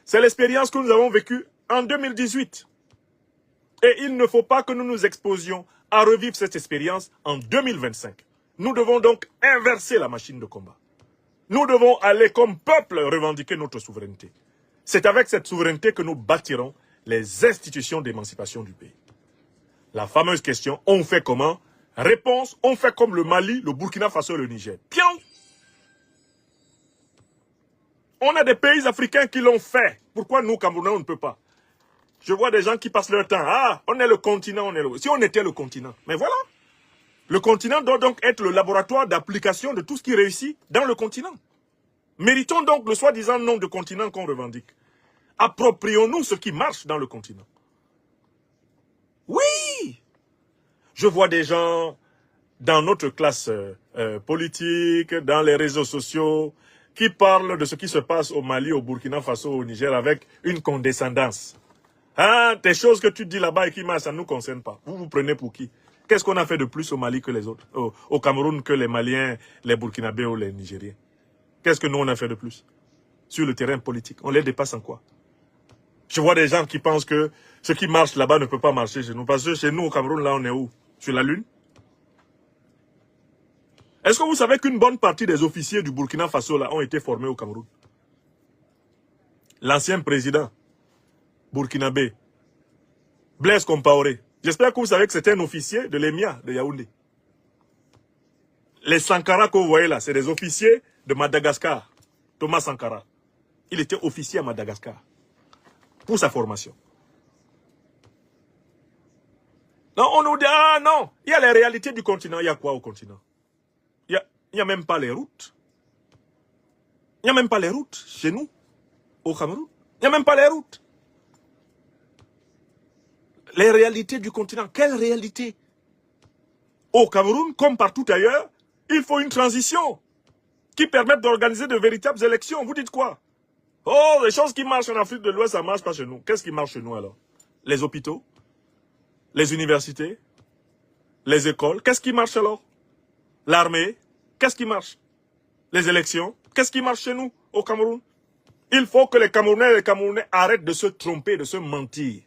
Speaker 1: C'est l'expérience que nous avons vécue en 2018. Et il ne faut pas que nous nous exposions à revivre cette expérience en 2025. Nous devons donc inverser la machine de combat. Nous devons aller comme peuple revendiquer notre souveraineté. C'est avec cette souveraineté que nous bâtirons les institutions d'émancipation du pays. La fameuse question, on fait comment? Réponse, on fait comme le Mali, le Burkina Faso et le Niger. Pion! On a des pays africains qui l'ont fait. Pourquoi nous, Camerounais, on ne peut pas? Je vois des gens qui passent leur temps. Ah, on est le continent, on est le... Si on était le continent. Mais voilà. Le continent doit donc être le laboratoire d'application de tout ce qui réussit dans le continent. Méritons donc le soi-disant nom de continent qu'on revendique. Approprions-nous ce qui marche dans le continent. Oui! Je vois des gens dans notre classe politique, dans les réseaux sociaux, qui parlent de ce qui se passe au Mali, au Burkina Faso, au Niger avec une condescendance. Ah, des choses que tu dis là-bas et qui marchent, ça ne nous concerne pas. Vous vous prenez pour qui? Qu'est-ce qu'on a fait de plus au Mali que les autres? Au Cameroun que les Maliens, les Burkinabés ou les Nigériens? Qu'est-ce que nous on a fait de plus? Sur le terrain politique, on les dépasse en quoi? Je vois des gens qui pensent que ce qui marche là-bas ne peut pas marcher chez nous. Parce que chez nous, au Cameroun, là, on est où? Sur la Lune? Est-ce que vous savez qu'une bonne partie des officiers du Burkina Faso là, ont été formés au Cameroun? L'ancien président burkinabé, Blaise Compaoré. J'espère que vous savez que c'est un officier de l'EMIA de Yaoundé. Les Sankara que vous voyez là, c'est des officiers de Madagascar. Thomas Sankara. Il était officier à Madagascar pour sa formation. Non, on nous dit, ah non, il y a les réalités du continent. Il y a quoi au continent? Il n'y a même pas les routes. Il n'y a même pas les routes chez nous, au Cameroun. Il n'y a même pas les routes. Les réalités du continent, quelle réalité? Au Cameroun, comme partout ailleurs, il faut une transition qui permette d'organiser de véritables élections. Vous dites quoi? Oh, les choses qui marchent en Afrique de l'Ouest, ça ne marche pas chez nous. Qu'est-ce qui marche chez nous alors? Les hôpitaux? Les universités? Les écoles? Qu'est-ce qui marche alors? L'armée? Qu'est-ce qui marche? Les élections? Qu'est-ce qui marche chez nous, au Cameroun? Il faut que les Camerounais et les Camerounais arrêtent de se tromper, de se mentir.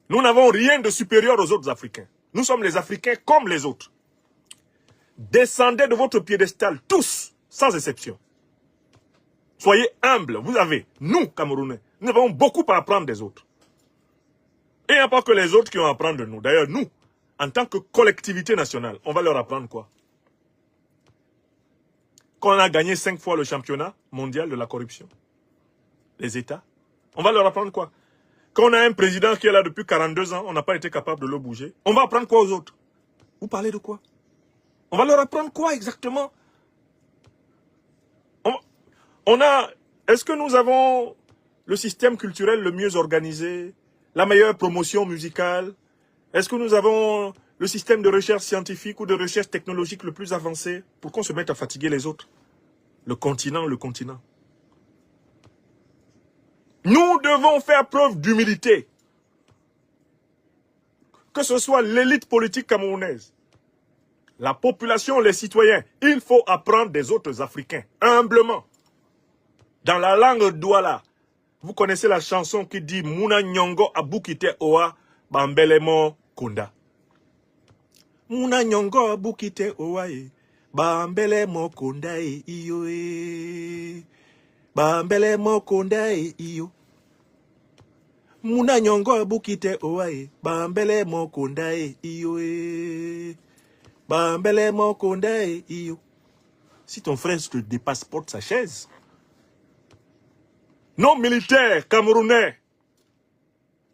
Speaker 1: Nous n'avons rien de supérieur aux autres Africains. Nous sommes les Africains comme les autres. Descendez de votre piédestal, tous, sans exception. Soyez humbles, vous avez, nous, Camerounais, nous avons beaucoup à apprendre des autres. Et il n'y a pas que les autres qui ont à apprendre de nous. D'ailleurs, nous, en tant que collectivité nationale, on va leur apprendre quoi? Qu'on a gagné 5 fois le championnat mondial de la corruption. Les États. On va leur apprendre quoi? Quand on a un président qui est là depuis 42 ans, on n'a pas été capable de le bouger. On va apprendre quoi aux autres? Vous parlez de quoi? On va leur apprendre quoi exactement? Est-ce que nous avons le système culturel le mieux organisé? La meilleure promotion musicale? Est-ce que nous avons le système de recherche scientifique ou de recherche technologique le plus avancé pour qu'on se mette à fatiguer les autres? Le continent. Nous devons faire preuve d'humilité. Que ce soit l'élite politique camerounaise, la population, les citoyens, il faut apprendre des autres Africains, humblement. Dans la langue douala, vous connaissez la chanson qui dit « Muna nyongo abukite oa bambelemo kunda ». Muna nyongo abukite oa bambelemo kunda iyo bambelemo kunda iyo. Muna nyongo abukite oa bambelemo kunda iyo bambelemo kunda iyo. Si ton frère te dépasse, porte sa chaise. Nos militaires camerounais,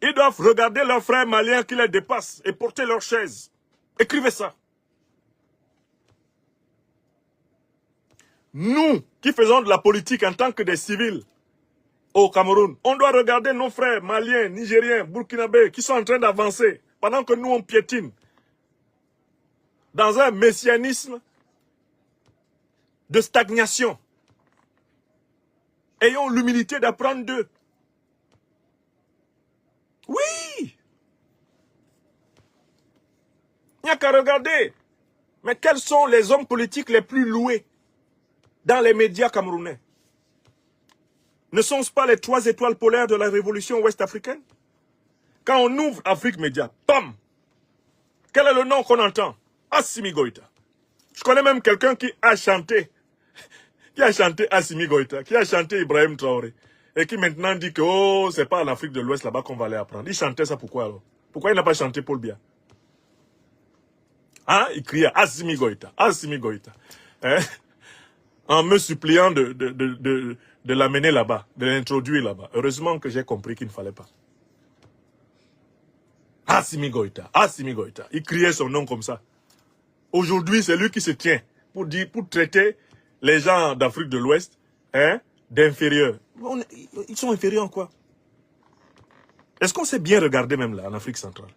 Speaker 1: ils doivent regarder leurs frères maliens qui les dépassent et porter leur chaise. Écrivez ça. Nous, qui faisons de la politique en tant que des civils au Cameroun, on doit regarder nos frères maliens, nigériens, burkinabés qui sont en train d'avancer pendant que nous on piétine dans un messianisme de stagnation. Ayons l'humilité d'apprendre d'eux. Oui! Il n'y a qu'à regarder. Mais quels sont les hommes politiques les plus loués dans les médias camerounais? Ne sont-ce pas les 3 étoiles polaires de la révolution ouest-africaine? Quand on ouvre Afrique Média, pam! Quel est le nom qu'on entend? Assimi Goïta. Je connais même quelqu'un qui a chanté Assimi Goïta, qui a chanté Ibrahim Traoré, et qui maintenant dit que oh, c'est pas en Afrique de l'Ouest là-bas qu'on va aller apprendre. Il chantait ça pourquoi alors? Pourquoi il n'a pas chanté Paul Biya? Hein? Il criait Assimi Goïta, Assimi Goïta. Hein? En me suppliant de l'amener là-bas, de l'introduire là-bas. Heureusement que j'ai compris qu'il ne fallait pas. Assimi Goïta, Assimi Goïta. Il criait son nom comme ça. Aujourd'hui, c'est lui qui se tient pour traiter les gens d'Afrique de l'Ouest, hein, d'inférieurs. Ils sont inférieurs en quoi? Est-ce qu'on s'est bien regardé même là, en Afrique centrale?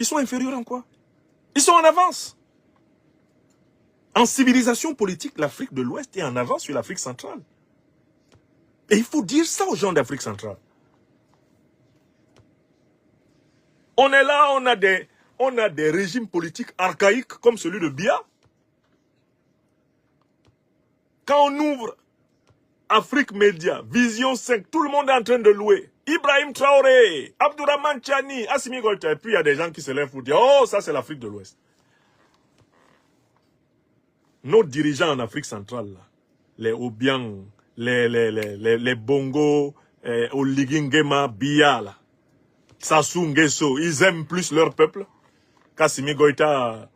Speaker 1: Ils sont inférieurs en quoi? Ils sont en avance. En civilisation politique, l'Afrique de l'Ouest est en avance sur l'Afrique centrale. Et il faut dire ça aux gens d'Afrique centrale. On est là, on a des régimes politiques archaïques comme celui de Biya. Quand on ouvre Afrique Média, Vision 5, tout le monde est en train de louer. Ibrahim Traoré, Abdourahmane Tchani, Assimi Goïta. Et puis il y a des gens qui se lèvent pour dire, oh, ça c'est l'Afrique de l'Ouest. Nos dirigeants en Afrique centrale, là, les Obiang, les Bongo, Oligingema, Biya, là, Sassou Nguesso, ils aiment plus leur peuple qu'Assimi Goïta,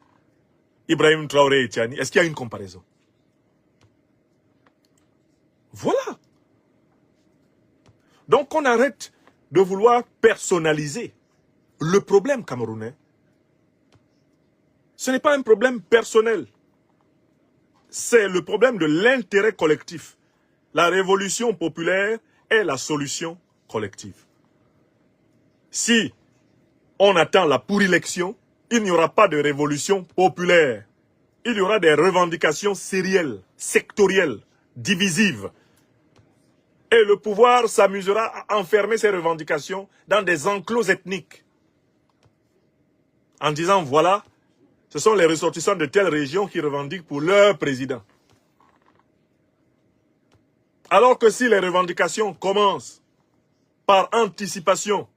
Speaker 1: Ibrahim Traoré et Tchani. Est-ce qu'il y a une comparaison? Voilà. Donc on arrête de vouloir personnaliser le problème camerounais. Ce n'est pas un problème personnel. C'est le problème de l'intérêt collectif. La révolution populaire est la solution collective. Si on attend la pour-élection, il n'y aura pas de révolution populaire. Il y aura des revendications sérielles, sectorielles, divisives. Et le pouvoir s'amusera à enfermer ces revendications dans des enclos ethniques. En disant, voilà, ce sont les ressortissants de telle région qui revendiquent pour leur président. Alors que si les revendications commencent par anticipation,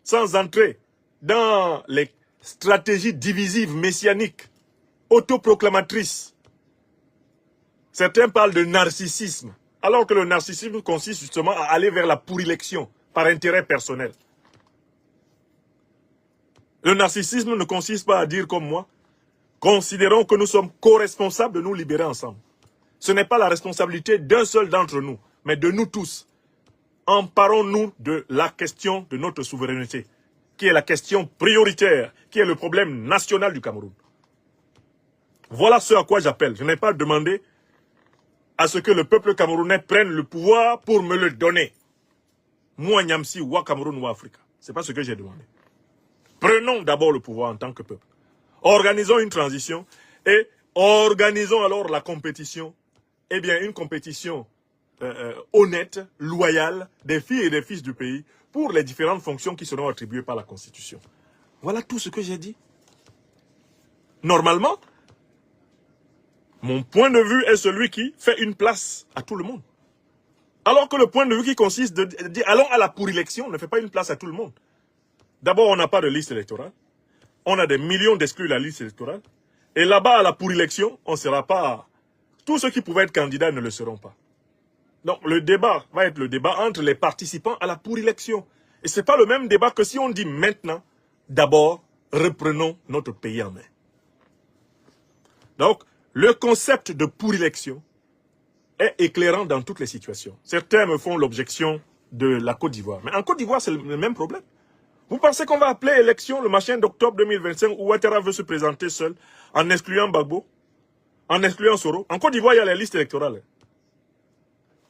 Speaker 1: sans entrer dans les stratégies divisives messianiques, autoproclamatrices, certains parlent de narcissisme, alors que le narcissisme consiste justement à aller vers la pour-élection par intérêt personnel. Le narcissisme ne consiste pas à dire comme moi, considérons que nous sommes co-responsables de nous libérer ensemble. Ce n'est pas la responsabilité d'un seul d'entre nous, mais de nous tous. Emparons-nous de la question de notre souveraineté, qui est la question prioritaire, qui est le problème national du Cameroun. Voilà ce à quoi j'appelle. Je n'ai pas demandé à ce que le peuple camerounais prenne le pouvoir pour me le donner. Moi, Nyamsi, ou Cameroun, ou Afrique. Ce n'est pas ce que j'ai demandé. Prenons d'abord le pouvoir en tant que peuple. Organisons une transition et organisons alors la compétition. Eh bien, une compétition honnête, loyale, des filles et des fils du pays pour les différentes fonctions qui seront attribuées par la Constitution. Voilà tout ce que j'ai dit. Normalement, mon point de vue est celui qui fait une place à tout le monde. Alors que le point de vue qui consiste de dire allons à la pour-élection ne fait pas une place à tout le monde. D'abord, on n'a pas de liste électorale. On a des millions d'exclus de la liste électorale. Et là-bas, à la pour-élection, on ne sera pas... Tous ceux qui pouvaient être candidats ne le seront pas. Donc, le débat va être le débat entre les participants à la pour-élection. Et ce n'est pas le même débat que si on dit maintenant, d'abord, reprenons notre pays en main. Donc, le concept de pour-élection est éclairant dans toutes les situations. Certains me font l'objection de la Côte d'Ivoire. Mais en Côte d'Ivoire, c'est le même problème. Vous pensez qu'on va appeler élection le machin d'octobre 2025 où Ouattara veut se présenter seul, en excluant Gbagbo, en excluant Soro? En Côte d'Ivoire, il y a les listes électorales.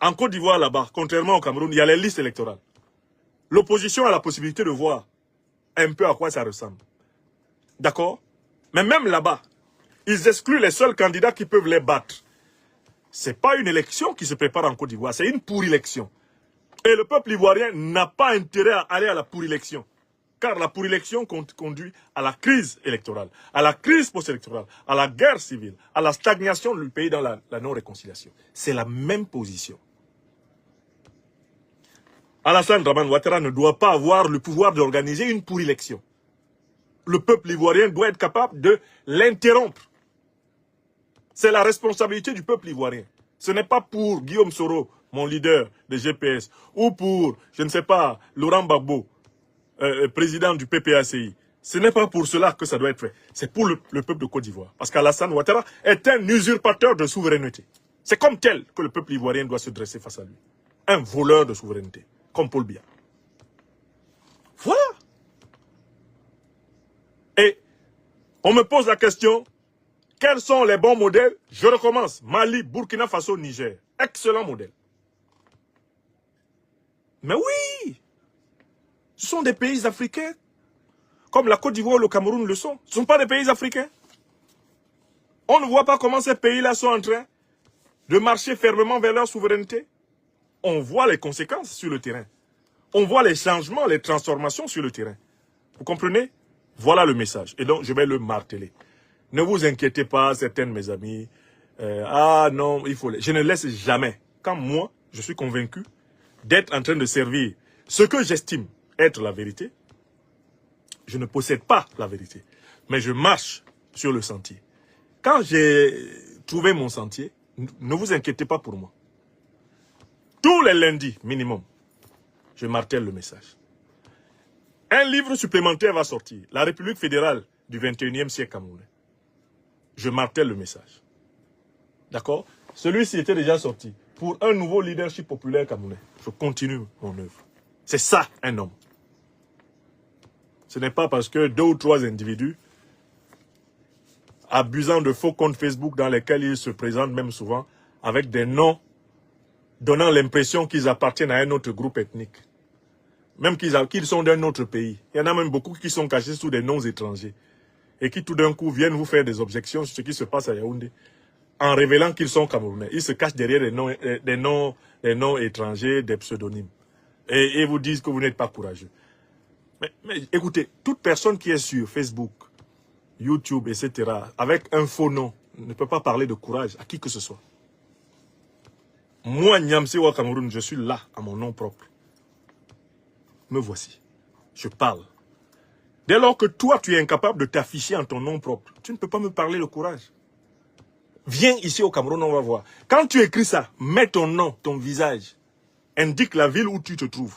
Speaker 1: En Côte d'Ivoire, là-bas, contrairement au Cameroun, il y a les listes électorales. L'opposition a la possibilité de voir un peu à quoi ça ressemble. D'accord? Mais même là-bas, ils excluent les seuls candidats qui peuvent les battre. Ce n'est pas une élection qui se prépare en Côte d'Ivoire, c'est une pour-élection. Et le peuple ivoirien n'a pas intérêt à aller à la pour-élection. Car la pour-élection conduit à la crise électorale, à la crise post-électorale, à la guerre civile, à la stagnation du pays dans la non-réconciliation. C'est la même position. Alassane Dramane Ouattara ne doit pas avoir le pouvoir d'organiser une pour-élection. Le peuple ivoirien doit être capable de l'interrompre. C'est la responsabilité du peuple ivoirien. Ce n'est pas pour Guillaume Soro, mon leader de GPS, ou pour, je ne sais pas, Laurent Gbagbo, président du PPACI. Ce n'est pas pour cela que ça doit être fait. C'est pour le peuple de Côte d'Ivoire. Parce qu'Alassane Ouattara est un usurpateur de souveraineté. C'est comme tel que le peuple ivoirien doit se dresser face à lui. Un voleur de souveraineté, comme Paul Biya. Voilà. Et on me pose la question, quels sont les bons modèles? Je recommence. Mali, Burkina Faso, Niger. Excellent modèle. Mais oui, ce sont des pays africains, comme la Côte d'Ivoire ou le Cameroun le sont. Ce ne sont pas des pays africains. On ne voit pas comment ces pays-là sont en train de marcher fermement vers leur souveraineté. On voit les conséquences sur le terrain. On voit les changements, les transformations sur le terrain. Vous comprenez? Voilà le message. Et donc, je vais le marteler. Ne vous inquiétez pas, certains de mes amis. Ah non, il faut... Je ne laisse jamais, quand moi, je suis convaincu d'être en train de servir ce que j'estime être la vérité. Je ne possède pas la vérité, mais je marche sur le sentier. Quand j'ai trouvé mon sentier, ne vous inquiétez pas pour moi. Tous les lundis, minimum, je martèle le message. Un livre supplémentaire va sortir. La République fédérale du 21e siècle camerounais. Je martèle le message. D'accord? Celui-ci était déjà sorti. pour un nouveau leadership populaire camerounais. Je continue mon œuvre. C'est ça, un homme. Ce n'est pas parce que 2 ou 3 individus, abusant de faux comptes Facebook dans lesquels ils se présentent même souvent, avec des noms donnant l'impression qu'ils appartiennent à un autre groupe ethnique. Même qu'ils sont d'un autre pays. Il y en a même beaucoup qui sont cachés sous des noms étrangers. Et qui tout d'un coup viennent vous faire des objections sur ce qui se passe à Yaoundé. En révélant qu'ils sont Camerounais. Ils se cachent derrière des noms étrangers, des pseudonymes. Et vous disent que vous n'êtes pas courageux. Mais écoutez, toute personne qui est sur Facebook, YouTube, etc., avec un faux nom, ne peut pas parler de courage à qui que ce soit. Moi, Nyamsi Wa Cameroun, je suis là, à mon nom propre. Me voici. Je parle. Dès lors que toi, tu es incapable de t'afficher en ton nom propre, tu ne peux pas me parler de courage. Viens ici au Cameroun, on va voir. Quand tu écris ça, mets ton nom, ton visage. Indique la ville où tu te trouves.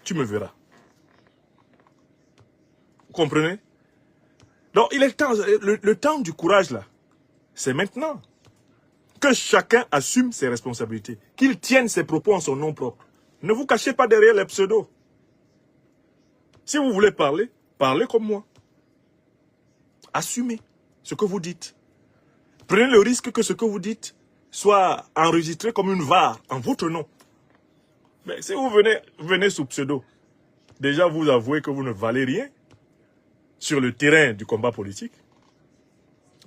Speaker 1: Tu me verras. Vous comprenez? Donc, il est temps, le temps du courage, là, c'est maintenant. Que chacun assume ses responsabilités. Qu'il tienne ses propos en son nom propre. Ne vous cachez pas derrière les pseudos. Si vous voulez parler, parlez comme moi. Assumez ce que vous dites. Prenez le risque que ce que vous dites soit enregistré comme une VAR en votre nom. Mais si vous venez sous pseudo, déjà vous avouez que vous ne valez rien sur le terrain du combat politique.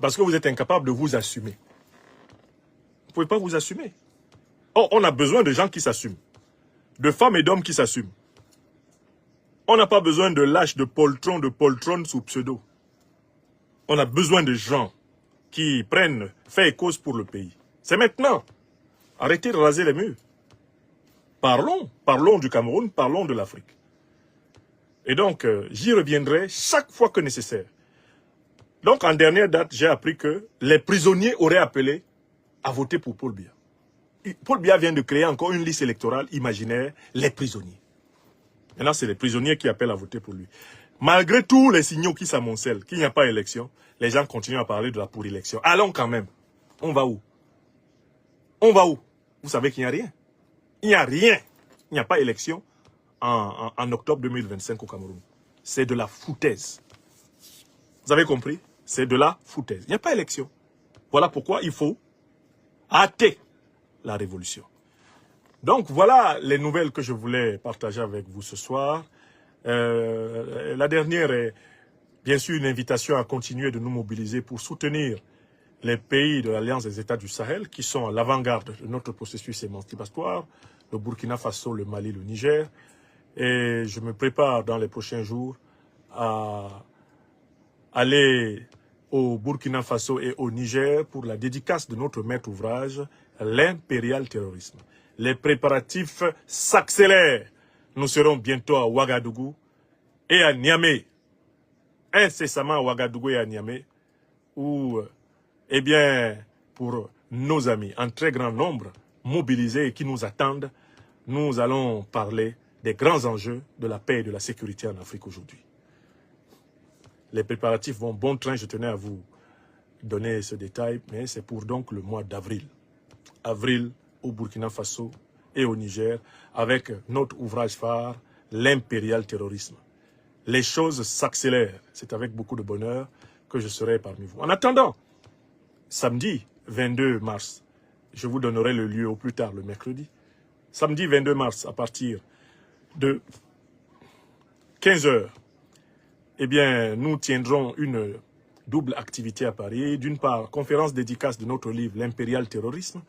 Speaker 1: Parce que vous êtes incapable de vous assumer. Vous ne pouvez pas vous assumer. Or, on a besoin de gens qui s'assument. De femmes et d'hommes qui s'assument. On n'a pas besoin de lâches, de poltrons sous pseudo. On a besoin de gens qui prennent fait et cause pour le pays. C'est maintenant. Arrêtez de raser les murs. Parlons du Cameroun, parlons de l'Afrique. Et donc, j'y reviendrai chaque fois que nécessaire. Donc, en dernière date, j'ai appris que les prisonniers auraient appelé à voter pour Paul Biya. Paul Biya vient de créer encore une liste électorale imaginaire, les prisonniers. Maintenant, c'est les prisonniers qui appellent à voter pour lui. Malgré tous les signaux qui s'amoncellent, qu'il n'y a pas élection, les gens continuent à parler de la pour-élection. Allons quand même. On va où? On va où? Vous savez qu'il n'y a rien. Il n'y a rien. Il n'y a pas élection en octobre 2025 au Cameroun. C'est de la foutaise. Vous avez compris? C'est de la foutaise. Il n'y a pas élection. Voilà pourquoi il faut hâter la révolution. Donc voilà les nouvelles que je voulais partager avec vous ce soir. La dernière est bien sûr une invitation à continuer de nous mobiliser pour soutenir les pays de l'Alliance des États du Sahel qui sont à l'avant-garde de notre processus émancipatoire, le Burkina Faso, le Mali, le Niger. Et je me prépare dans les prochains jours à aller au Burkina Faso et au Niger pour la dédicace de notre maître ouvrage, l'impérial terrorisme. Les préparatifs s'accélèrent. Nous serons bientôt à Ouagadougou et à Niamey. Incessamment à Ouagadougou et à Niamey, où, eh bien, pour nos amis, en très grand nombre, mobilisés et qui nous attendent, nous allons parler des grands enjeux de la paix et de la sécurité en Afrique aujourd'hui. Les préparatifs vont bon train, je tenais à vous donner ce détail, mais c'est pour donc le mois d'avril. Avril au Burkina Faso et au Niger, avec notre ouvrage phare, l'impérial terrorisme. Les choses s'accélèrent. C'est avec beaucoup de bonheur que je serai parmi vous. En attendant, samedi 22 mars, je vous donnerai le lieu au plus tard, le mercredi. Samedi 22 mars, à partir de 15 h, eh bien, nous tiendrons une double activité à Paris. D'une part, conférence dédicace de notre livre, l'impérial terrorisme,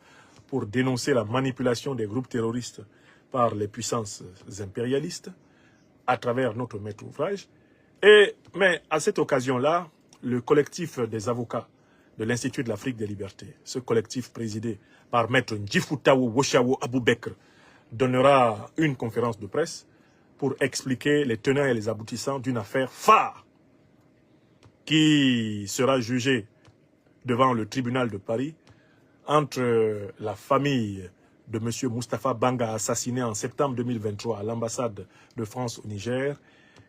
Speaker 1: pour dénoncer la manipulation des groupes terroristes par les puissances impérialistes à travers notre maître ouvrage. Mais à cette occasion-là, le collectif des avocats de l'Institut de l'Afrique des Libertés, ce collectif présidé par maître Ndjifutawo Woshawo Aboubekr, donnera une conférence de presse pour expliquer les tenants et les aboutissants d'une affaire phare qui sera jugée devant le tribunal de Paris entre la famille de M. Moustapha Banga, assassiné en septembre 2023 à l'ambassade de France au Niger,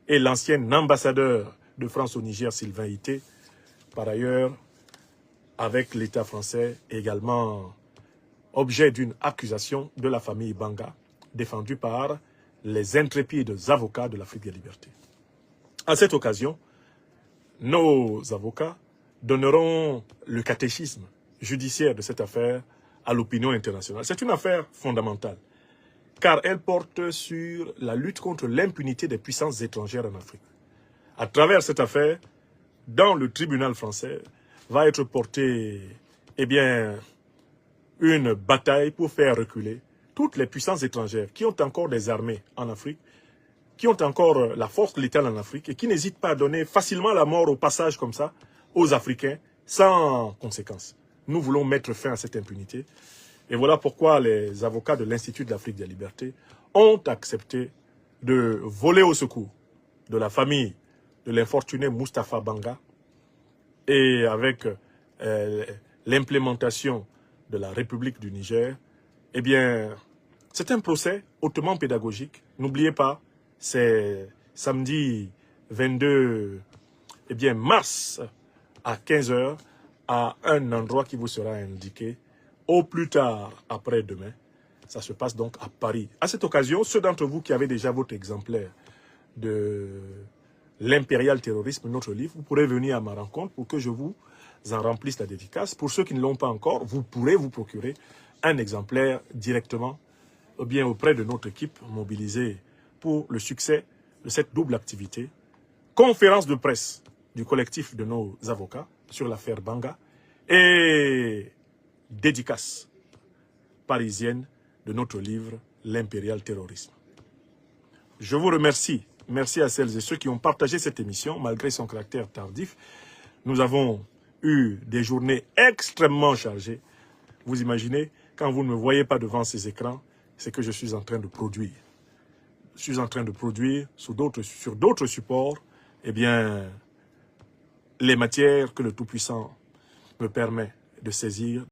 Speaker 1: et l'ancien ambassadeur de France au Niger, Sylvain Ité, par ailleurs, avec l'État français, également objet d'une accusation de la famille Banga, défendue par les intrépides avocats de l'Afrique des libertés. À cette occasion, nos avocats donneront le catéchisme judiciaire de cette affaire à l'opinion internationale. C'est une affaire fondamentale, car elle porte sur la lutte contre l'impunité des puissances étrangères en Afrique. À travers cette affaire, dans le tribunal français, va être portée, une bataille pour faire reculer toutes les puissances étrangères qui ont encore des armées en Afrique, qui ont encore la force létale en Afrique et qui n'hésitent pas à donner facilement la mort au passage comme ça aux Africains sans conséquence. Nous voulons mettre fin à cette impunité. Et voilà pourquoi les avocats de l'Institut de l'Afrique des libertés ont accepté de voler au secours de la famille de l'infortuné Moustapha Banga et avec l'implémentation de la République du Niger, c'est un procès hautement pédagogique. N'oubliez pas, c'est samedi 22 mars à 15 h à un endroit qui vous sera indiqué au plus tard après-demain. Ça se passe donc à Paris. À cette occasion, ceux d'entre vous qui avez déjà votre exemplaire de l'impérial terrorisme, notre livre, vous pourrez venir à ma rencontre pour que je vous en remplisse la dédicace. Pour ceux qui ne l'ont pas encore, vous pourrez vous procurer un exemplaire directement auprès de notre équipe mobilisée pour le succès de cette double activité. Conférence de presse du collectif de nos avocats sur l'affaire Banga et dédicace parisienne de notre livre L'impérial terrorisme. Je vous remercie. Merci à celles et ceux qui ont partagé cette émission malgré son caractère tardif. Nous avons eu des journées extrêmement chargées. Vous imaginez, quand vous ne me voyez pas devant ces écrans, c'est que je suis en train de produire. Je suis en train de produire sur d'autres supports, les matières que le Tout-Puissant me permet de saisir.